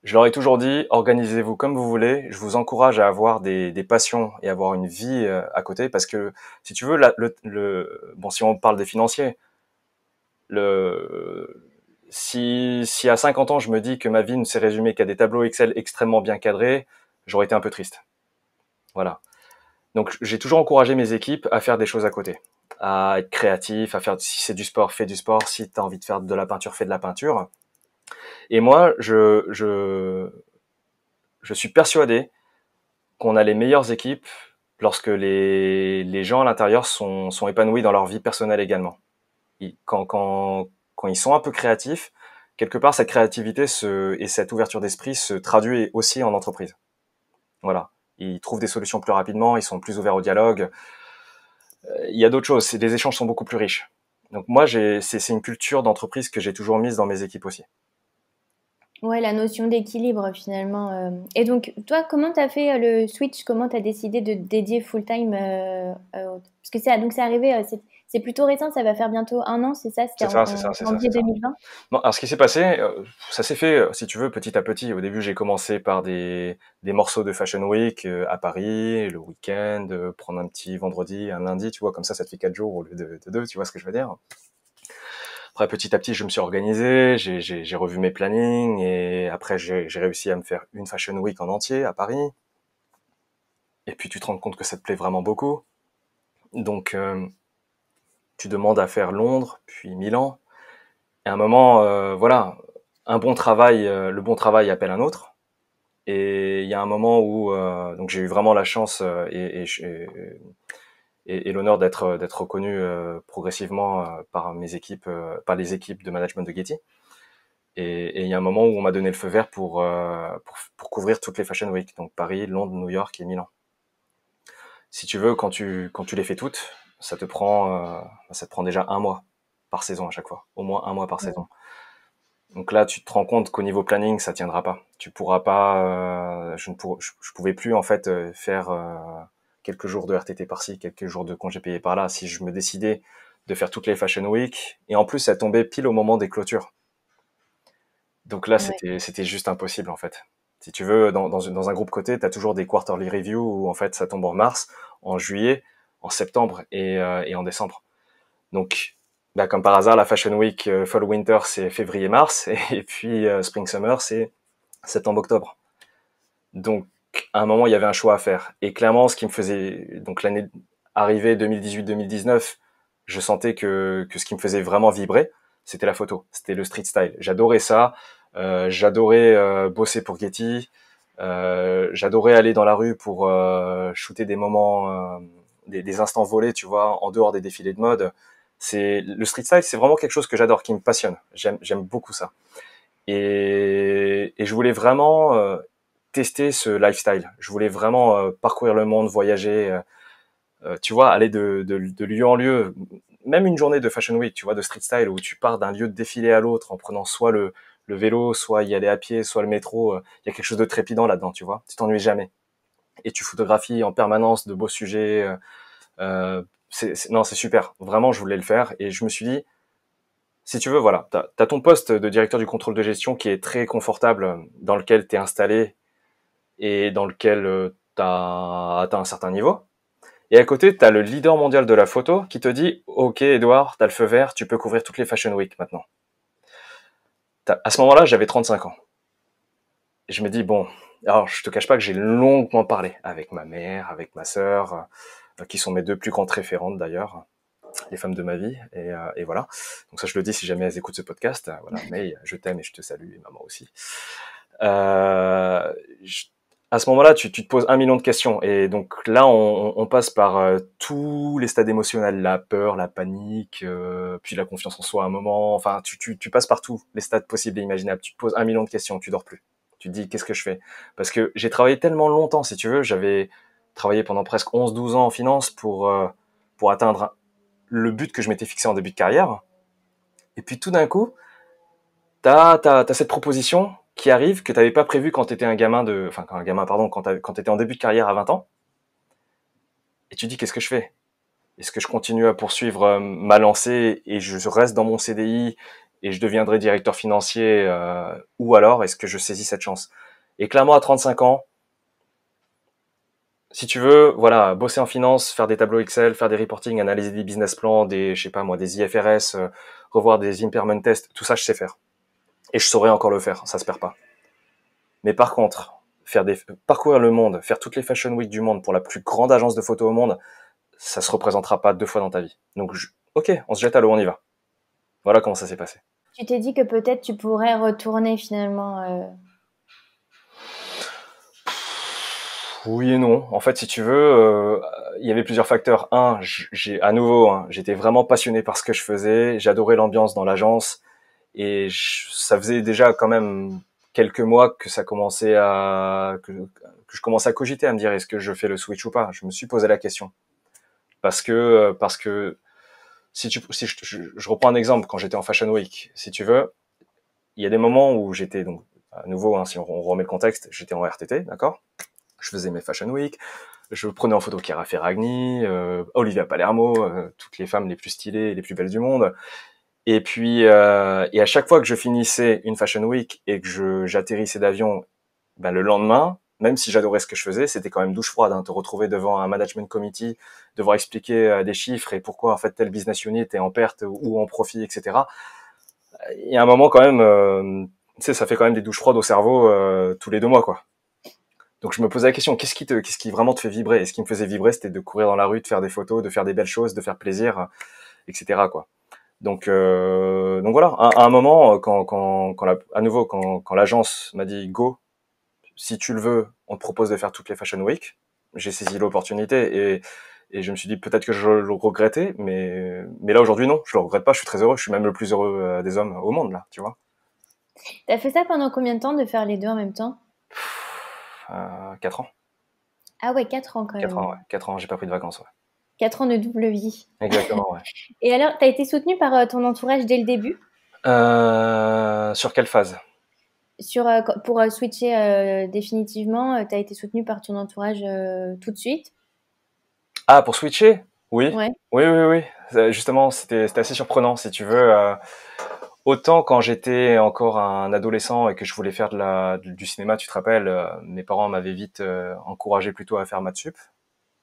je leur ai toujours dit, organisez-vous comme vous voulez. Je vous encourage à avoir des passions et avoir une vie à côté parce que, si tu veux, bon, si on parle des financiers, si à 50 ans je me dis que ma vie ne s'est résumée qu'à des tableaux Excel extrêmement bien cadrés, j'aurais été un peu triste. Voilà. Donc j'ai toujours encouragé mes équipes à faire des choses à côté, à être créatif, à faire, si c'est du sport, fais du sport, si tu as envie de faire de la peinture, fais de la peinture. Et moi, je suis persuadé qu'on a les meilleures équipes lorsque les gens à l'intérieur sont épanouis dans leur vie personnelle également. Quand ils sont un peu créatifs, quelque part cette créativité et cette ouverture d'esprit se traduit aussi en entreprise. Voilà. Ils trouvent des solutions plus rapidement, ils sont plus ouverts au dialogue. Il y a d'autres choses, les échanges sont beaucoup plus riches. Donc moi, c'est une culture d'entreprise que j'ai toujours mise dans mes équipes aussi. ouais, la notion d'équilibre finalement. Et donc, toi, comment t'as fait le switch? Comment t'as décidé de te dédier full-time parce que donc c'est arrivé, c'est plutôt récent, ça va faire bientôt un an, c'est ça? C'était C'est ça, c'est ça, c'est ça, janvier c'est ça. 2020? Non, alors ce qui s'est passé, ça s'est fait, si tu veux, petit à petit. Au début, j'ai commencé par des morceaux de Fashion Week à Paris, le week-end, prendre un petit vendredi, un lundi, tu vois, comme ça te fait 4 jours au lieu de 2, tu vois ce que je veux dire. Après, petit à petit, je me suis organisé, j'ai revu mes plannings et après, j'ai réussi à me faire une Fashion Week en entier à Paris. Et puis, tu te rends compte que ça te plaît vraiment beaucoup. Donc, tu demandes à faire Londres, puis Milan. Et à un moment, voilà, le bon travail appelle un autre. Et il y a un moment où donc j'ai eu vraiment la chance et l'honneur d'être reconnu progressivement par mes équipes, par les équipes de management de Getty. Et il y a un moment où on m'a donné le feu vert pour couvrir toutes les Fashion Week, donc Paris, Londres, New York et Milan. Si tu veux, quand tu les fais toutes, ça te prend déjà un mois par saison à chaque fois, au moins un mois par Ouais. saison. Donc là, tu te rends compte qu'au niveau planning, ça tiendra pas. Tu pourras pas, je pouvais plus en fait faire quelques jours de RTT par-ci, quelques jours de congés payés par-là. Si je me décidais de faire toutes les Fashion Week, et en plus, ça tombait pile au moment des clôtures. Donc là, Ouais. c'était juste impossible en fait. Si tu veux, dans un groupe coté, tu as toujours des quarterly reviews où en fait ça tombe en mars, en juillet, en septembre et en décembre. Donc, bah, comme par hasard, la Fashion Week Fall Winter c'est février-mars et puis Spring Summer c'est septembre-octobre. Donc, à un moment, il y avait un choix à faire. Et clairement, ce qui me faisait donc l'année arrivée 2018-2019, je sentais que ce qui me faisait vraiment vibrer, c'était la photo, c'était le street style. J'adorais ça. J'adorais bosser pour Getty. J'adorais aller dans la rue pour shooter des moments, des instants volés, tu vois, en dehors des défilés de mode. C'est le street style, c'est vraiment quelque chose que j'adore, qui me passionne. J'aime beaucoup ça. Et je voulais vraiment tester ce lifestyle. Je voulais vraiment parcourir le monde, voyager, tu vois, aller de lieu en lieu. Même une journée de Fashion Week, tu vois, de street style, où tu pars d'un lieu de défilé à l'autre en prenant soit le vélo, soit y aller à pied, soit le métro. Il y a quelque chose de trépidant là-dedans, tu vois. Tu t'ennuies jamais. Et tu photographies en permanence de beaux sujets. Non, c'est super. Vraiment, je voulais le faire. Et je me suis dit, si tu veux, voilà, t'as ton poste de directeur du contrôle de gestion qui est très confortable, dans lequel t'es installé et dans lequel t'as atteint un certain niveau. Et à côté, t'as le leader mondial de la photo qui te dit, OK, Edouard, t'as le feu vert, tu peux couvrir toutes les Fashion Week maintenant. À ce moment-là, j'avais 35 ans. Et je me dis, bon, alors je te cache pas que j'ai longuement parlé avec ma mère, avec ma sœur, qui sont mes deux plus grandes référentes d'ailleurs, les femmes de ma vie, et voilà. Donc ça, je le dis si jamais elles écoutent ce podcast. Voilà, mais je t'aime et je te salue, et maman aussi. Euh, je- à ce moment-là, tu te poses 1 million de questions. Et donc là, on passe par tous les stades émotionnels, la peur, la panique, puis la confiance en soi à un moment. Enfin, tu passes par tous les stades possibles et imaginables. Tu te poses 1 million de questions, tu dors plus. Tu te dis, qu'est-ce que je fais? Parce que j'ai travaillé tellement longtemps, si tu veux, j'avais travaillé pendant presque 11-12 ans en finance pour atteindre le but que je m'étais fixé en début de carrière. Et puis tout d'un coup, t'as cette proposition qui arrive que t'avais pas prévu quand t'étais un gamin enfin, quand un gamin, pardon, quand t'étais en début de carrière à 20 ans. Et tu dis, qu'est-ce que je fais? Est-ce que je continue à poursuivre ma lancée et je reste dans mon CDI et je deviendrai directeur financier, ou alors est-ce que je saisis cette chance? Et clairement, à 35 ans, si tu veux, voilà, bosser en finance, faire des tableaux Excel, faire des reporting, analyser des business plans, je sais pas moi, des IFRS, revoir des impairment tests, tout ça, je sais faire. Et je saurais encore le faire, ça se perd pas. Mais par contre, parcourir le monde, faire toutes les Fashion Week du monde pour la plus grande agence de photos au monde, ça se représentera pas 2 fois dans ta vie. Donc, ok, on se jette à l'eau, on y va. Voilà comment ça s'est passé. Tu t'es dit que peut-être tu pourrais retourner finalement. Oui et non. En fait, si tu veux, il y avait plusieurs facteurs. Un, à nouveau, hein, j'étais vraiment passionné par ce que je faisais. J'adorais l'ambiance dans l'agence et ça faisait déjà quand même quelques mois que ça commençait que je commençais à cogiter, à me dire est-ce que je fais le switch ou pas. Je me suis posé la question parce que si je reprends un exemple quand j'étais en Fashion Week, si tu veux, il y a des moments où j'étais donc à nouveau, hein, si on remet le contexte, j'étais en RTT, d'accord. Je faisais mes Fashion Week, je prenais en photo Chiara Ferragni, Olivia Palermo, toutes les femmes les plus stylées et les plus belles du monde. Et puis, et à chaque fois que je finissais une Fashion Week et que j'atterrissais d'avion, ben le lendemain, même si j'adorais ce que je faisais, c'était quand même douche froide, hein, te retrouver devant un management committee, devoir expliquer des chiffres et pourquoi en fait tel business unit est en perte ou en profit, etc. Il y a un moment quand même, tu sais, ça fait quand même des douches froides au cerveau tous les 2 mois, quoi. Donc je me posais la question, qu'est-ce qui vraiment te fait vibrer? Et ce qui me faisait vibrer, c'était de courir dans la rue, de faire des photos, de faire des belles choses, de faire plaisir, etc. quoi. Donc voilà. À un moment, à nouveau, quand l'agence m'a dit go, si tu le veux, on te propose de faire toutes les Fashion Week. J'ai saisi l'opportunité et je me suis dit peut-être que je le regrettais, mais là aujourd'hui non, je le regrette pas. Je suis très heureux. Je suis même le plus heureux des hommes au monde là, tu vois. T'as fait ça pendant combien de temps de faire les deux en même temps? 4 ans. Ah ouais, 4 ans quand 4 ans, même. ouais. 4 ans, j'ai pas pris de vacances, ouais. 4 ans de double vie. Exactement, ouais. Et alors, t'as été soutenue par ton entourage dès le début Sur quelle phase? pour switcher définitivement, t'as été soutenue par ton entourage tout de suite? Ah, pour switcher? Oui. Ouais. Oui, oui, oui. Justement, c'était assez surprenant, si tu veux. Autant quand j'étais encore un adolescent et que je voulais faire du cinéma, tu te rappelles, mes parents m'avaient vite encouragé plutôt à faire maths sup,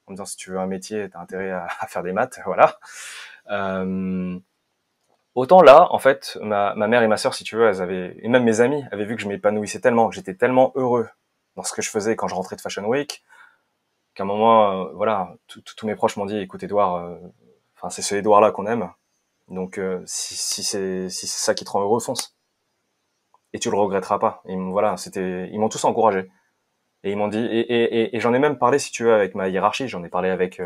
en me disant si tu veux un métier, t'as intérêt à faire des maths, voilà. Euh, Autant là, en fait, ma mère et ma sœur, si tu veux, et même mes amis, avaient vu que je m'épanouissais tellement, que j'étais tellement heureux dans ce que je faisais quand je rentrais de Fashion Week, qu'à un moment, voilà, tous mes proches m'ont dit, écoute, Edouard, enfin, c'est ce Edouard-là qu'on aime. Donc, si c'est ça qui te rend heureux, fonce. Et tu le regretteras pas. Voilà, ils m'ont tous encouragé. Et ils m'ont dit, et j'en ai même parlé, si tu veux, avec ma hiérarchie. J'en ai parlé avec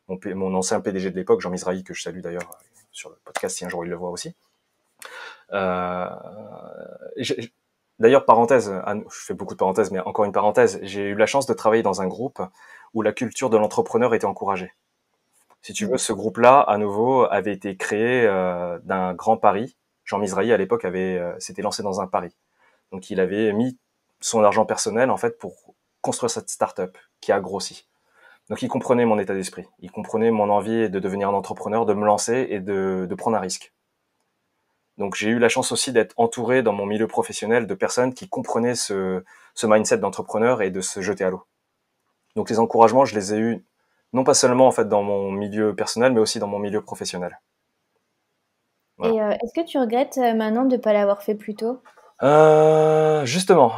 mon ancien PDG de l'époque, Jean Misrahi, que je salue d'ailleurs sur le podcast si un jour il le voit aussi. Euh, D'ailleurs, parenthèse, je fais beaucoup de parenthèses, mais encore une parenthèse, j'ai eu la chance de travailler dans un groupe où la culture de l'entrepreneur était encouragée. Si tu veux, ce groupe-là, à nouveau, avait été créé d'un grand pari. Jean Misrahi, à l'époque, s'était lancé dans un pari. Donc, il avait mis son argent personnel, en fait, pour construire cette start-up qui a grossi. Donc, il comprenait mon état d'esprit. Il comprenait mon envie de devenir un entrepreneur, de me lancer et de prendre un risque. Donc, j'ai eu la chance aussi d'être entouré dans mon milieu professionnel de personnes qui comprenaient ce mindset d'entrepreneur et de se jeter à l'eau. Donc, les encouragements, je les ai eus non pas seulement en fait dans mon milieu personnel, mais aussi dans mon milieu professionnel. Voilà. Et est-ce que tu regrettes maintenant de ne pas l'avoir fait plus tôt? Justement,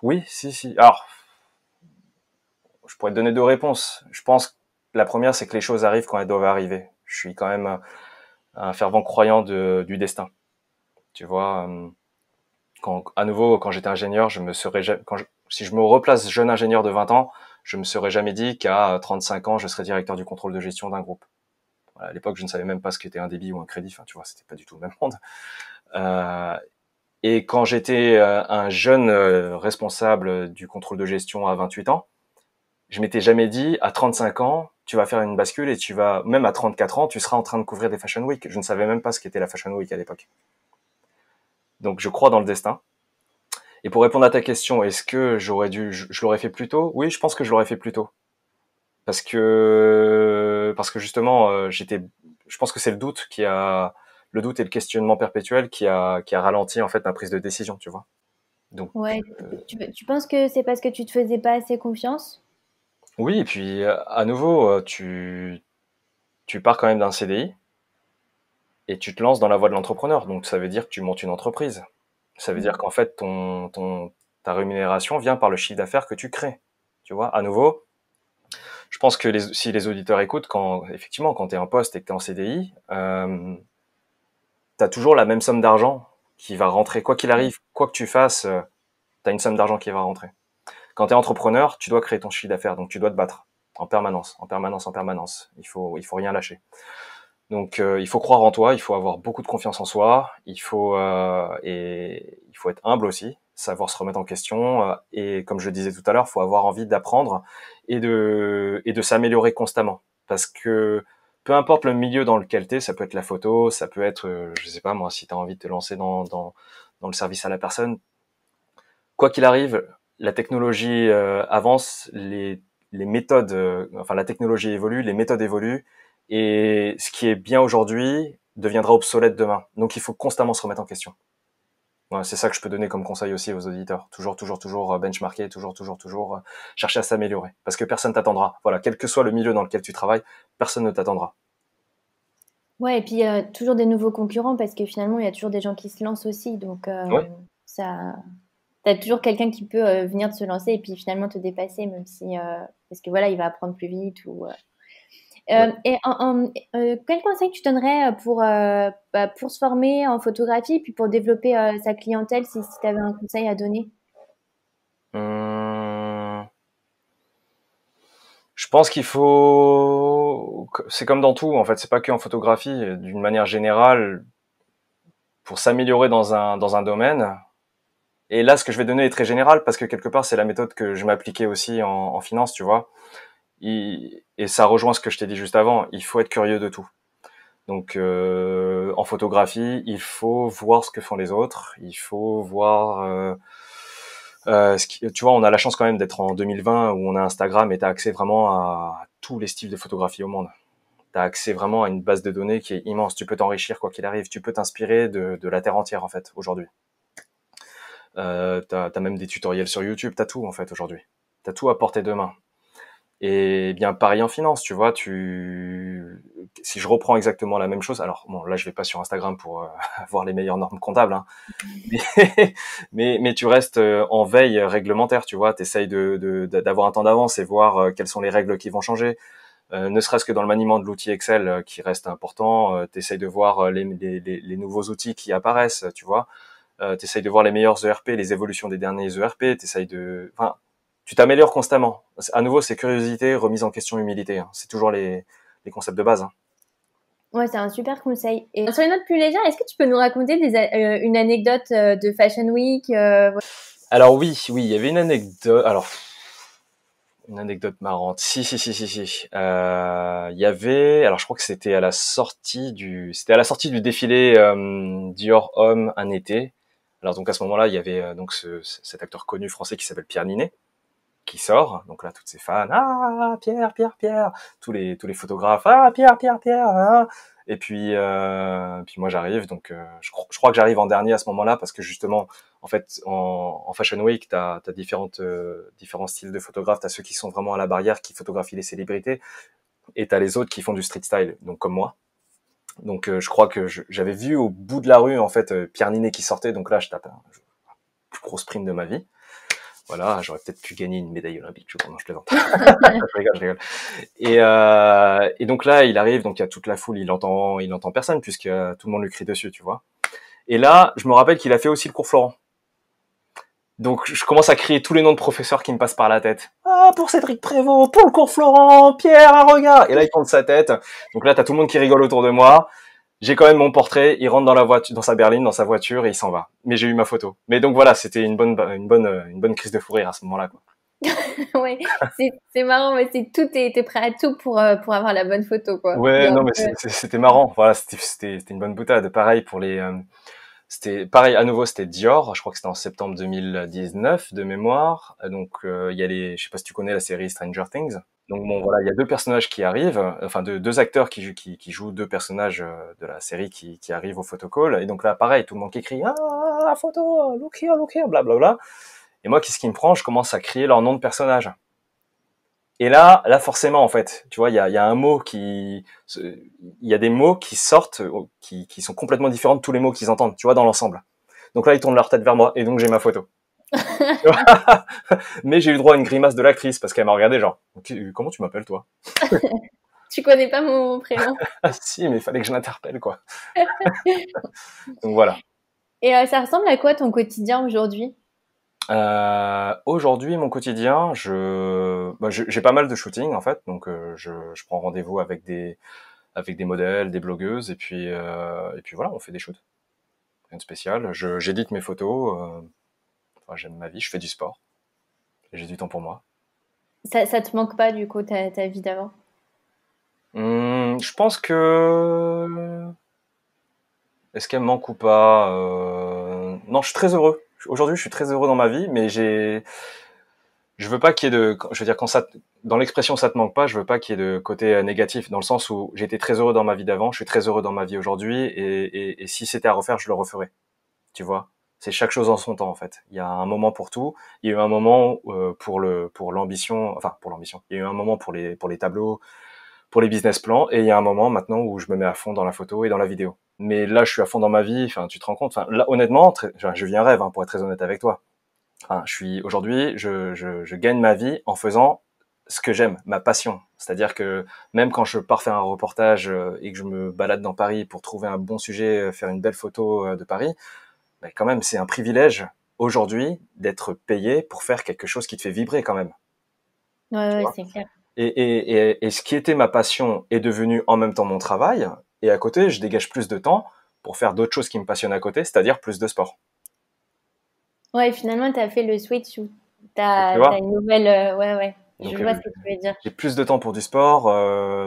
oui, si. Alors, je pourrais te donner deux réponses. Je pense que la première, c'est que les choses arrivent quand elles doivent arriver. Je suis quand même un fervent croyant du destin. Tu vois, à nouveau, quand j'étais ingénieur, si je me replace jeune ingénieur de 20 ans, je me serais jamais dit qu'à 35 ans, je serais directeur du contrôle de gestion d'un groupe. Voilà, à l'époque, je ne savais même pas ce qu'était un débit ou un crédit. Enfin, tu vois, c'était pas du tout le même monde. Euh, et quand j'étais un jeune responsable du contrôle de gestion à 28 ans, je m'étais jamais dit à 35 ans, tu vas faire une bascule et même à 34 ans, tu seras en train de couvrir des Fashion Week. Je ne savais même pas ce qu'était la Fashion Week à l'époque. Donc, je crois dans le destin. Et pour répondre à ta question, est-ce que je l'aurais fait plus tôt? Oui, je pense que je l'aurais fait plus tôt. Parce que justement, je pense que c'est le doute et le questionnement perpétuel qui a ralenti en fait ma prise de décision, tu vois. Donc, Ouais. Tu penses que c'est parce que tu te faisais pas assez confiance? oui, et puis à nouveau, tu pars quand même d'un CDI et tu te lances dans la voie de l'entrepreneur. Donc, ça veut dire que tu montes une entreprise. Ça veut dire qu'en fait, ta rémunération vient par le chiffre d'affaires que tu crées. Tu vois, à nouveau, je pense que si les auditeurs écoutent, effectivement, quand tu es en poste et que tu es en CDI, tu as toujours la même somme d'argent qui va rentrer. Quoi qu'il arrive, quoi que tu fasses, tu as une somme d'argent qui va rentrer. Quand tu es entrepreneur, tu dois créer ton chiffre d'affaires, donc tu dois te battre en permanence, en permanence, en permanence. Il faut rien lâcher. Donc il faut croire en toi, il faut avoir beaucoup de confiance en soi, et il faut être humble aussi, savoir se remettre en question, et comme je le disais tout à l'heure, il faut avoir envie d'apprendre et de s'améliorer constamment. Parce que peu importe le milieu dans lequel tu es, ça peut être la photo, ça peut être, je sais pas moi, si tu as envie de te lancer dans le service à la personne, quoi qu'il arrive, la technologie avance, les méthodes, enfin la technologie évolue, les méthodes évoluent, et ce qui est bien aujourd'hui deviendra obsolète demain. Donc il faut constamment se remettre en question. Voilà, c'est ça que je peux donner comme conseil aussi aux auditeurs. Toujours benchmarker, toujours chercher à s'améliorer. Parce que personne t'attendra. Voilà, quel que soit le milieu dans lequel tu travailles, personne ne t'attendra. Ouais, et puis toujours des nouveaux concurrents parce que finalement, il y a toujours des gens qui se lancent aussi. Donc, Oui, ça, t'as toujours quelqu'un qui peut venir de se lancer et puis finalement te dépasser, même si, parce que voilà, il va apprendre plus vite ou. oui. Et quel conseil tu donnerais pour se former en photographie puis pour développer sa clientèle si tu avais un conseil à donner? Hum, Je pense c'est comme dans tout, en fait, c'est pas que en photographie, d'une manière générale, pour s'améliorer dans un domaine. Et là, ce que je vais donner est très général parce que quelque part, c'est la méthode que je m'appliquais aussi en finance, tu vois. Et ça rejoint ce que je t'ai dit juste avant. Il faut être curieux de tout. Donc, en photographie, il faut voir ce que font les autres. Il faut voir. Tu vois, on a la chance quand même d'être en 2020 où on a Instagram et t'as accès vraiment à tous les styles de photographie au monde. T'as accès vraiment à une base de données qui est immense. Tu peux t'enrichir quoi qu'il arrive. Tu peux t'inspirer de la terre entière en fait aujourd'hui. T'as même des tutoriels sur YouTube. T'as tout en fait aujourd'hui. T'as tout à portée de main. Et bien pareil en finance, tu vois, si je reprends exactement la même chose, alors bon là je vais pas sur Instagram pour voir les meilleures normes comptables, hein, mais tu restes en veille réglementaire, tu vois, t'essayes d'avoir un temps d'avance et voir quelles sont les règles qui vont changer, ne serait-ce que dans le maniement de l'outil Excel qui reste important, t'essayes de voir les nouveaux outils qui apparaissent, tu vois, t'essayes de voir les meilleurs ERP, les évolutions des derniers ERP, enfin tu t'améliores constamment. À nouveau, c'est curiosité, remise en question, humilité. Hein. C'est toujours les concepts de base. Hein. Ouais, c'est un super conseil. Et sur une note plus légère, est-ce que tu peux nous raconter une anecdote de Fashion Week Alors oui, il y avait une anecdote. Alors, une anecdote marrante. Si. Il y avait. Alors, je crois que c'était à la sortie du défilé Dior Homme un été. Alors donc à ce moment-là, il y avait donc cet acteur connu français qui s'appelle Pierre Ninet, qui sort. Donc là, toutes ces fans, ah, Pierre, tous les photographes, ah, Pierre, ah. Et puis moi j'arrive, donc je crois que j'arrive en dernier à ce moment-là parce que justement, en fait, en Fashion Week, t'as différents styles de photographes. T'as ceux qui sont vraiment à la barrière, qui photographient les célébrités, et t'as les autres qui font du street style, donc comme moi. Donc je crois que j'avais vu au bout de la rue en fait Pierre Ninet qui sortait, donc là je tape un plus gros sprint de ma vie. Voilà, j'aurais peut-être pu gagner une médaille olympique, je plaisante. Je rigole. Et donc là, il arrive, donc il y a toute la foule, il entend personne, puisque tout le monde lui crie dessus, tu vois. Et là, je me rappelle qu'il a fait aussi le cours Florent. Donc je commence à crier tous les noms de professeurs qui me passent par la tête. Ah, pour Cédric Prévost, pour le cours Florent, Pierre, un regard. Et là, il tourne sa tête. Donc là, t'as tout le monde qui rigole autour de moi. J'ai quand même mon portrait, il rentre dans la voiture, dans sa berline, dans sa voiture, et il s'en va. Mais j'ai eu ma photo. Mais donc voilà, c'était une bonne crise de fou rire à ce moment-là, quoi. Ouais, c'est marrant, mais t'es prêt à tout pour avoir la bonne photo, quoi. Ouais, non, mais c'était marrant. Voilà, c'était une bonne boutade. Pareil pour c'était pareil à nouveau, c'était Dior. Je crois que c'était en septembre 2019 de mémoire. Donc il y a je sais pas si tu connais la série Stranger Things. Donc bon, voilà, il y a deux personnages qui arrivent, enfin deux acteurs qui jouent deux personnages de la série qui arrivent au photocall. Et donc là, pareil, tout le monde qui crie ah photo, look here, blablabla. Et moi, qu'est-ce qui me prend? Je commence à crier leur nom de personnage. Et là forcément, en fait, tu vois, il y a un mot il y a des mots qui sortent, qui sont complètement différents de tous les mots qu'ils entendent, tu vois, dans l'ensemble. Donc là, ils tournent leur tête vers moi, et donc j'ai ma photo. Mais j'ai eu droit à une grimace de l'actrice parce qu'elle m'a regardé genre comment tu m'appelles toi? Tu connais pas mon prénom? Ah si, mais il fallait que je l'interpelle quoi. Donc voilà. Et ça ressemble à quoi ton quotidien aujourd'hui? Aujourd'hui, mon quotidien, j'ai pas mal de shooting en fait, donc je prends rendez-vous avec des modèles, des blogueuses, et puis voilà, on fait des shoots. Rien de spécial. J'édite mes photos. Enfin, j'aime ma vie, je fais du sport. Et j'ai du temps pour moi. Ça te manque pas du coup ta vie d'avant? Je pense que est-ce qu'elle me manque ou pas non, je suis très heureux. Aujourd'hui, je suis très heureux dans ma vie, mais je veux pas qu'il y ait je veux dire, dans l'expression ça te manque pas, je veux pas qu'il y ait de côté négatif, dans le sens où j'étais très heureux dans ma vie d'avant, je suis très heureux dans ma vie aujourd'hui, et si c'était à refaire, je le referais. Tu vois? C'est chaque chose en son temps, en fait. Il y a un moment pour tout. Il y a eu un moment pour l'ambition, enfin pour l'ambition. Il y a eu un moment pour les tableaux, pour les business plans, et il y a un moment maintenant où je me mets à fond dans la photo et dans la vidéo. Mais là, je suis à fond dans ma vie. Enfin, tu te rends compte. Enfin, là, honnêtement, je vis un rêve, hein, pour être très honnête avec toi. Enfin, aujourd'hui, je gagne ma vie en faisant ce que j'aime, ma passion. C'est-à-dire que même quand je pars faire un reportage et que je me balade dans Paris pour trouver un bon sujet, faire une belle photo de Paris, ben quand même, c'est un privilège aujourd'hui d'être payé pour faire quelque chose qui te fait vibrer quand même. Ouais, c'est clair. Et ce qui était ma passion est devenu en même temps mon travail. Et à côté, je dégage plus de temps pour faire d'autres choses qui me passionnent à côté, c'est-à-dire plus de sport. Ouais, finalement, tu as fait le switch où tu Tu as vois? une nouvelle. Ouais, ouais. Je Donc, vois ce que tu veux dire. j'ai plus de temps pour du sport.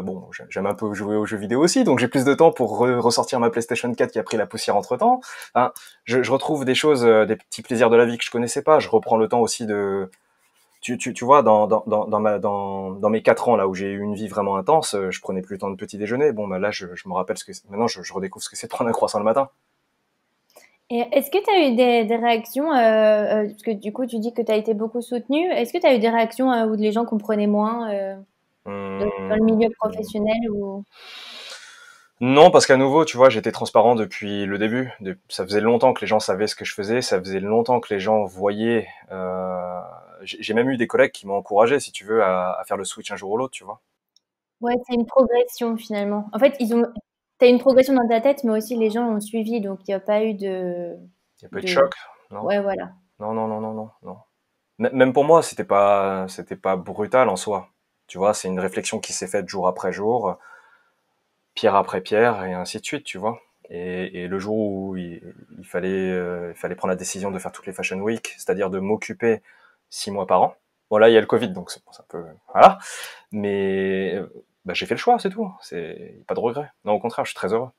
Bon, j'aime un peu jouer aux jeux vidéo aussi, donc j'ai plus de temps pour ressortir ma PlayStation 4 qui a pris la poussière entre-temps. Enfin, je retrouve des choses, des petits plaisirs de la vie que je connaissais pas. Je reprends le temps aussi de... Tu vois, dans mes 4 ans, là où j'ai eu une vie vraiment intense, je prenais plus le temps de petit déjeuner. Bon, bah là, je me rappelle maintenant, je redécouvre ce que c'est de prendre un croissant le matin. Et est-ce que tu as eu des réactions, parce que du coup, tu dis que tu as été beaucoup soutenue. Est-ce que tu as eu des réactions où les gens comprenaient moins dans le Hum, milieu professionnel ou... Non, parce qu'à nouveau, tu vois, j'étais transparent depuis le début. Ça faisait longtemps que les gens savaient ce que je faisais, ça faisait longtemps que les gens voyaient. J'ai même eu des collègues qui m'ont encouragé, si tu veux, à faire le switch un jour ou l'autre, tu vois. Ouais, c'est une progression finalement. En fait, t'as une progression dans ta tête, mais aussi les gens ont suivi, donc il n'y a pas eu Il n'y a pas eu de de... choc, non? Ouais, voilà. Non, non, non, non, non, non. Même pour moi, c'était pas brutal en soi. Tu vois, c'est une réflexion qui s'est faite jour après jour, pierre après pierre, et ainsi de suite, tu vois. Et le jour où il fallait prendre la décision de faire toutes les Fashion Week, c'est-à-dire de m'occuper 6 mois par an. Bon, là, il y a le Covid, donc c'est un peu, voilà. Mais, bah, j'ai fait le choix, c'est tout. Pas de regret. Non, au contraire, je suis très heureux.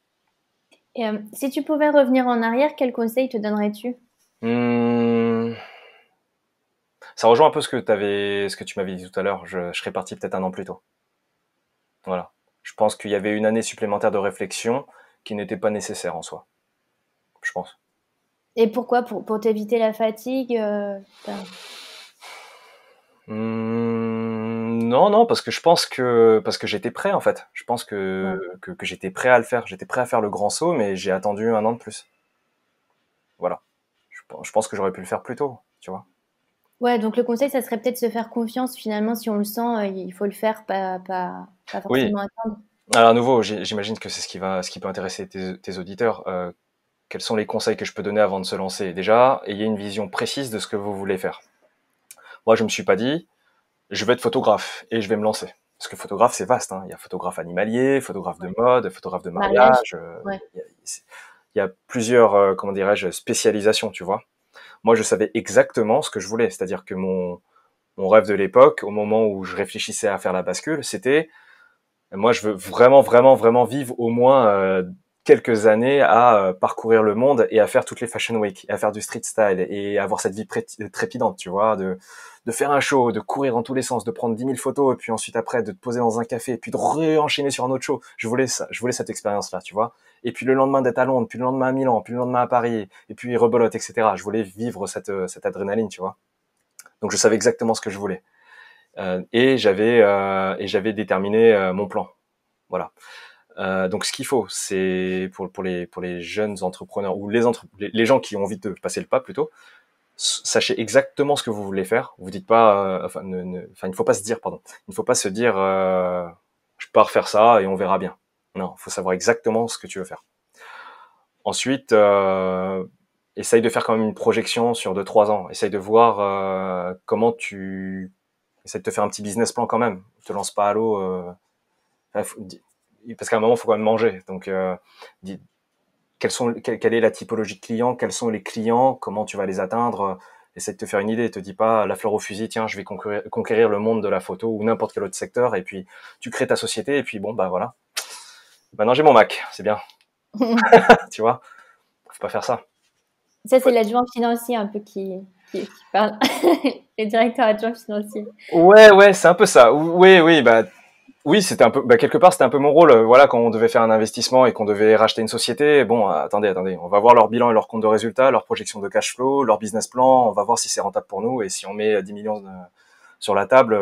Et si tu pouvais revenir en arrière, quel conseil te donnerais-tu? Hum, Ça rejoint un peu ce que tu m'avais dit tout à l'heure. Je serais parti peut-être un an plus tôt. Voilà. Je pense qu'il y avait une année supplémentaire de réflexion qui n'était pas nécessaire en soi. Je pense. Et pourquoi? Pour t'éviter la fatigue Non, non, parce que je pense que j'étais prêt en fait. Je pense Ouais. que j'étais prêt à le faire. J'étais prêt à faire le grand saut, mais j'ai attendu un an de plus. Voilà. Je pense que j'aurais pu le faire plus tôt, tu vois. Ouais, donc le conseil, ça serait peut-être se faire confiance. Finalement, si on le sent, il faut le faire, pas Oui. forcément attendre. Alors à nouveau, j'imagine que c'est ce qui peut intéresser tes auditeurs. Quels sont les conseils que je peux donner avant de se lancer? Déjà, ayez une vision précise de ce que vous voulez faire. Moi, je me suis pas dit, je vais être photographe et je vais me lancer. Parce que photographe, c'est vaste, hein. Il y a photographe animalier, photographe de Ouais. mode, photographe de Mariage. mariage. Ouais. Il y a plusieurs, comment dirais-je, spécialisations, tu vois. Moi, je savais exactement ce que je voulais. C'est-à-dire que mon rêve de l'époque, au moment où je réfléchissais à faire la bascule, c'était, moi, je veux vraiment, vraiment, vraiment vivre au moins quelques années à parcourir le monde et à faire toutes les Fashion Week, et à faire du street style et avoir cette vie trépidante, tu vois, de faire un show, de courir dans tous les sens, de prendre 10 000 photos et puis ensuite après de te poser dans un café et puis de réenchaîner sur un autre show. Je voulais ça, je voulais cette expérience-là, tu vois. Et puis le lendemain d'être à Londres, puis le lendemain à Milan, puis le lendemain à Paris, et puis rebelote, etc. Je voulais vivre cette adrénaline, tu vois. Donc je savais exactement ce que je voulais. Et j'avais déterminé mon plan. Voilà. Donc ce qu'il faut, c'est pour les jeunes entrepreneurs ou les gens qui ont envie de passer le pas plutôt, sachez exactement ce que vous voulez faire. Vous dites pas, enfin, il ne faut pas se dire, pardon, il ne faut pas se dire, je pars faire ça et on verra bien. Non, il faut savoir exactement ce que tu veux faire. Ensuite, essaye de faire quand même une projection sur 2-3 ans. Essaye de voir essaye de te faire un petit business plan quand même. Ne te lance pas à l'eau. Parce qu'à un moment, il faut quand même manger. Donc, quelle est la typologie de clients, quels sont les clients, comment tu vas les atteindre. Essaie de te faire une idée. Te dis pas la fleur au fusil, tiens, je vais conquérir le monde de la photo ou n'importe quel autre secteur. Et puis, tu crées ta société. Et puis, bon, bah voilà. Maintenant, j'ai mon Mac. C'est bien. Tu vois, faut pas faire ça. Ça, c'est l'adjoint financier un peu qui parle. Le directeur adjoint financier. Ouais, ouais, c'est un peu ça. Oui, oui, bah, oui, c'était un peu, bah, quelque part, c'était un peu mon rôle. Voilà, quand on devait faire un investissement et qu'on devait racheter une société, bon, attendez, on va voir leur bilan et leur compte de résultat, leur projection de cash flow, leur business plan, on va voir si c'est rentable pour nous et si on met 10 millions sur la table,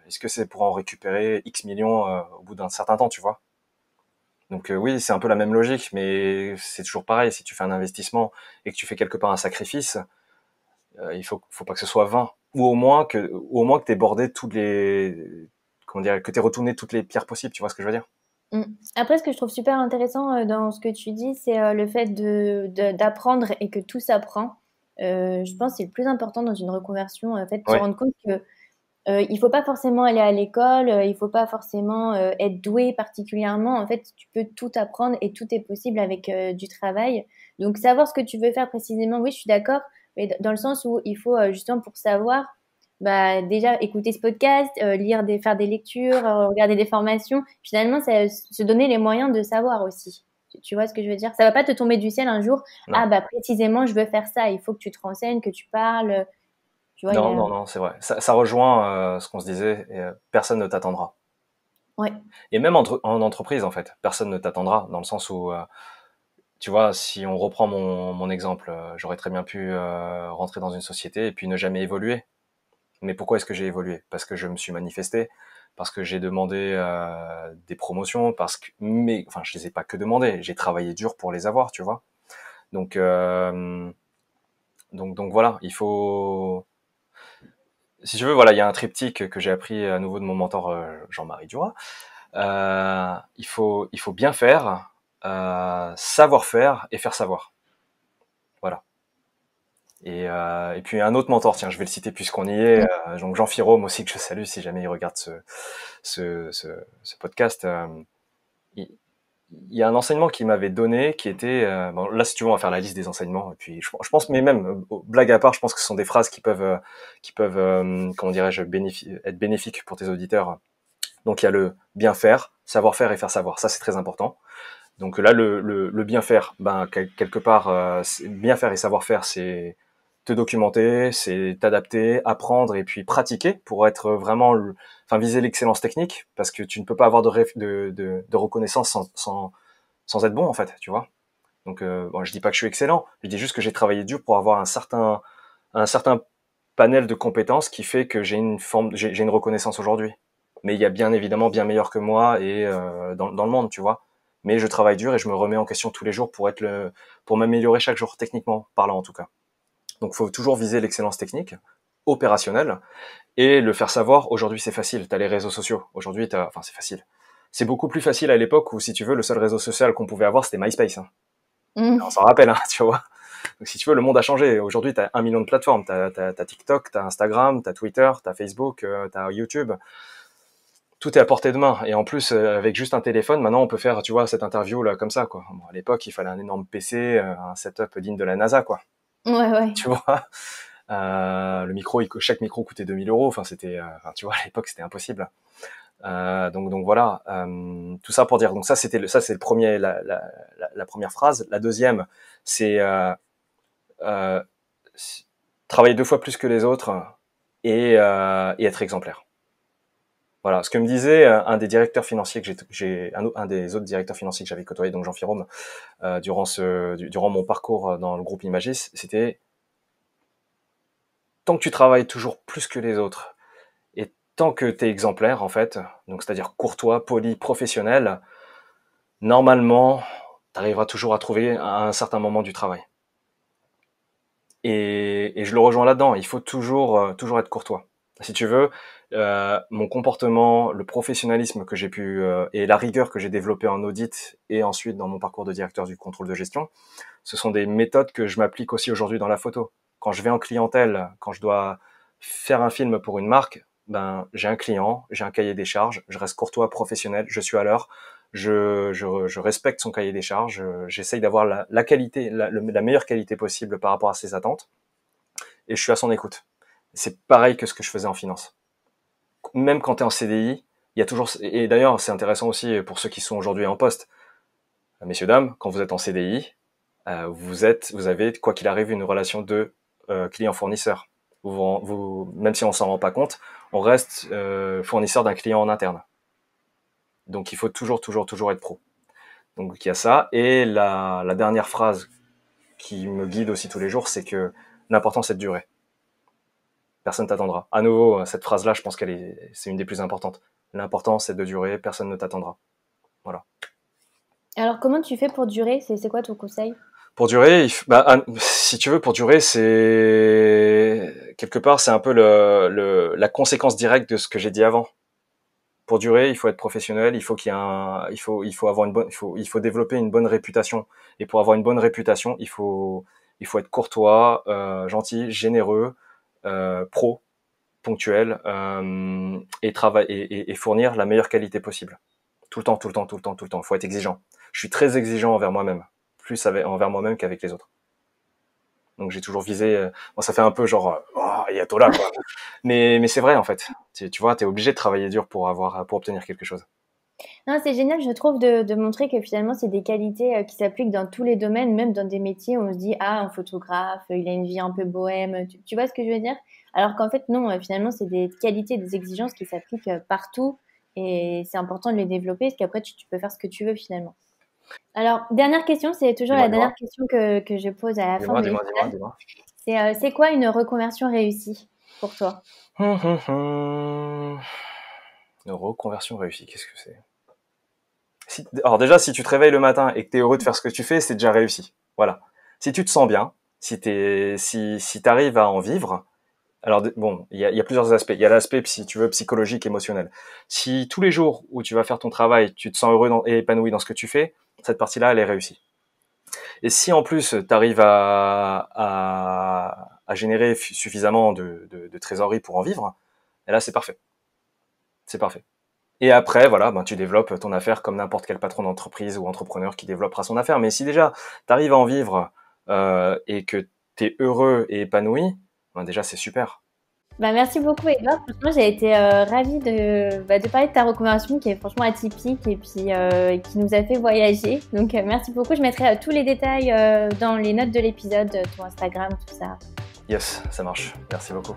est-ce que c'est pour en récupérer X millions au bout d'un certain temps, tu vois? Donc oui, c'est un peu la même logique, mais c'est toujours pareil. Si tu fais un investissement et que tu fais quelque part un sacrifice, il faut pas que ce soit vain, ou au moins que t'aies bordé toutes les, comment dire, que t'aies retourné toutes les pierres possibles. Tu vois ce que je veux dire? Mm. Après, ce que je trouve super intéressant dans ce que tu dis, c'est le fait d'apprendre et que tout s'apprend. Je pense que c'est le plus important dans une reconversion, en fait, de se Ouais. rendre compte que Il faut pas forcément aller à l'école, il faut pas forcément être doué particulièrement. En fait, tu peux tout apprendre et tout est possible avec du travail. Donc, savoir ce que tu veux faire précisément, oui, je suis d'accord, mais dans le sens où il faut justement pour savoir, bah déjà écouter ce podcast, faire des lectures, regarder des formations. Finalement, c'est se donner les moyens de savoir aussi. Tu vois ce que je veux dire? Ça va pas te tomber du ciel un jour. Ah Non. bah précisément, je veux faire ça. Il faut que tu te renseignes, que tu parles. Tu vois, il y Non, a... non, non, c'est vrai. Ça rejoint ce qu'on se disait, personne ne t'attendra. Ouais. Et même en entreprise, en fait, personne ne t'attendra, dans le sens où, tu vois, si on reprend mon exemple, j'aurais très bien pu rentrer dans une société et puis ne jamais évoluer. Mais pourquoi est-ce que j'ai évolué? Parce que je me suis manifesté, parce que j'ai demandé des promotions, mais enfin, je les ai pas que demandées, j'ai travaillé dur pour les avoir, tu vois. Donc, donc voilà, il faut, si tu veux, voilà, il y a un triptyque que j'ai appris à nouveau de mon mentor Jean-Marie Duras. Il faut bien faire, savoir faire et faire savoir. Voilà. Et puis un autre mentor, tiens, je vais le citer puisqu'on y est, donc Jean Firôme aussi que je salue si jamais il regarde ce podcast. Il, il y a un enseignement qu'il m'avait donné qui était, bon, là si tu veux on va faire la liste des enseignements et puis je pense mais même blague à part, je pense que ce sont des phrases qui peuvent comment dirais-je être bénéfiques pour tes auditeurs. Donc il y a le bien faire, savoir faire et faire savoir. Ça c'est très important. Donc là, le bien faire, ben quelque part, bien faire et savoir faire, c'est te documenter, c'est t'adapter, apprendre et puis pratiquer pour être vraiment, enfin viser l'excellence technique, parce que tu ne peux pas avoir de reconnaissance sans être bon en fait, tu vois. Donc bon, je dis pas que je suis excellent, je dis juste que j'ai travaillé dur pour avoir un certain panel de compétences qui fait que j'ai une reconnaissance aujourd'hui. Mais il y a bien évidemment bien meilleur que moi et dans le monde, tu vois. Mais je travaille dur et je me remets en question tous les jours pour m'améliorer chaque jour, techniquement parlant en tout cas. Donc il faut toujours viser l'excellence technique, opérationnelle, et le faire savoir. Aujourd'hui c'est facile, t'as les réseaux sociaux. Enfin c'est facile. C'est beaucoup plus facile à l'époque où, si tu veux, le seul réseau social qu'on pouvait avoir c'était MySpace. Hein. On Mmh. s'en rappelle, hein, tu vois. Donc si tu veux, le monde a changé. Aujourd'hui, tu as 1 million de plateformes. T'as TikTok, t'as Instagram, t'as Twitter, t'as Facebook, t'as YouTube. Tout est à portée de main. Et en plus, avec juste un téléphone, maintenant, on peut faire, tu vois, cette interview là comme ça, quoi. Bon, à l'époque, il fallait un énorme PC, un setup digne de la NASA, quoi. Ouais, ouais. Tu vois, le micro, chaque micro coûtait 2 000 euros. Enfin, enfin, tu vois, à l'époque, c'était impossible. Donc voilà, tout ça pour dire. Donc ça, ça, c'est le premier, la première phrase. La deuxième, c'est euh, travailler 2 fois plus que les autres et être exemplaire. Voilà, ce que me disait un des directeurs financiers que un des autres directeurs financiers que j'avais côtoyé, donc Jean Firôme, durant mon parcours dans le groupe Imagis, c'était tant que tu travailles toujours plus que les autres et tant que tu es exemplaire en fait, donc c'est-à-dire courtois, poli, professionnel, normalement, tu arriveras toujours à trouver à un certain moment du travail. Et je le rejoins là-dedans. Il faut toujours être courtois. Si tu veux, mon comportement, le professionnalisme que j'ai pu et la rigueur que j'ai développée en audit et ensuite dans mon parcours de directeur du contrôle de gestion, ce sont des méthodes que je m'applique aussi aujourd'hui dans la photo. Quand je vais en clientèle, quand je dois faire un film pour une marque, ben j'ai un client, j'ai un cahier des charges, je reste courtois, professionnel, je suis à l'heure, je respecte son cahier des charges, j'essaye d'avoir la qualité, la meilleure qualité possible par rapport à ses attentes, et je suis à son écoute. C'est pareil que ce que je faisais en finance. Même quand tu es en CDI, il y a toujours, et d'ailleurs c'est intéressant aussi pour ceux qui sont aujourd'hui en poste, messieurs dames, quand vous êtes en CDI, vous avez quoi qu'il arrive une relation de client-fournisseur. Même si on s'en rend pas compte, on reste fournisseur d'un client en interne. Donc il faut toujours être pro. Donc il y a ça. Et la dernière phrase qui me guide aussi tous les jours, c'est que l'important c'est de durer. Personne t'attendra. À nouveau, cette phrase-là, je pense c'est une des plus importantes. L'important c'est de durer, personne ne t'attendra. Voilà. Alors, comment tu fais pour durer? C'est quoi ton conseil? Pour durer, si tu veux, pour durer, c'est quelque part, c'est un peu la conséquence directe de ce que j'ai dit avant. Pour durer, il faut être professionnel, il faut qu'il y ait il faut avoir il faut développer une bonne réputation. Et pour avoir une bonne réputation, il faut être courtois, gentil, généreux, pro, ponctuel, et fournir la meilleure qualité possible. Tout le temps. Il faut être exigeant. Je suis très exigeant envers moi-même, plus envers moi-même qu'avec les autres. Donc j'ai toujours visé, ça fait un peu genre ayatollah quoi. Mais c'est vrai en fait. Tu vois, t'es obligé de travailler dur pour obtenir quelque chose. Non, c'est génial, je trouve, de montrer que finalement, c'est des qualités qui s'appliquent dans tous les domaines, même dans des métiers où on se dit, ah, un photographe, il a une vie un peu bohème. Tu vois ce que je veux dire? Alors qu'en fait, non, finalement, c'est des qualités, des exigences qui s'appliquent partout et c'est important de les développer parce qu'après, tu peux faire ce que tu veux finalement. Alors, dernière question, c'est toujours la dernière question que je pose à la fin de l'épisode. C'est quoi une reconversion réussie pour toi? Une reconversion réussie, qu'est-ce que c'est? Alors déjà, si tu te réveilles le matin et que tu es heureux de faire ce que tu fais, c'est déjà réussi. Voilà. Si tu te sens bien, si t'arrives à en vivre, alors bon, il y a plusieurs aspects. Il y a l'aspect, si tu veux, psychologique, émotionnel. Si tous les jours où tu vas faire ton travail, tu te sens heureux et épanoui dans ce que tu fais, cette partie-là, elle est réussie. Et si en plus tu arrives à générer suffisamment de trésorerie pour en vivre, et là c'est parfait. C'est parfait. Et après, voilà, tu développes ton affaire comme n'importe quel patron d'entreprise ou entrepreneur qui développera son affaire. Mais si déjà tu arrives à en vivre et que tu es heureux et épanoui, déjà c'est super. Merci beaucoup Edouard, franchement j'ai été ravie de parler de ta reconversion qui est franchement atypique et puis qui nous a fait voyager. Donc merci beaucoup, je mettrai tous les détails dans les notes de l'épisode, ton Instagram, tout ça. Yes, ça marche, merci beaucoup.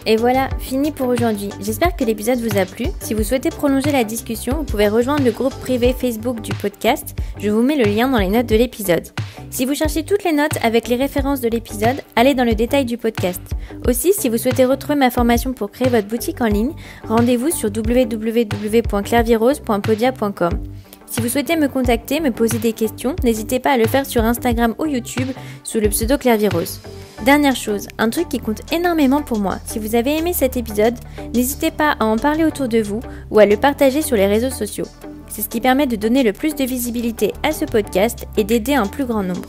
Et voilà, fini pour aujourd'hui. J'espère que l'épisode vous a plu. Si vous souhaitez prolonger la discussion, vous pouvez rejoindre le groupe privé Facebook du podcast. Je vous mets le lien dans les notes de l'épisode. Si vous cherchez toutes les notes avec les références de l'épisode, allez dans le détail du podcast. Aussi, si vous souhaitez retrouver ma formation pour créer votre boutique en ligne, rendez-vous sur www.clairvirose.podia.com. Si vous souhaitez me contacter, me poser des questions, n'hésitez pas à le faire sur Instagram ou YouTube sous le pseudo Clairvirose. Dernière chose, un truc qui compte énormément pour moi. Si vous avez aimé cet épisode, n'hésitez pas à en parler autour de vous ou à le partager sur les réseaux sociaux. C'est ce qui permet de donner le plus de visibilité à ce podcast et d'aider un plus grand nombre.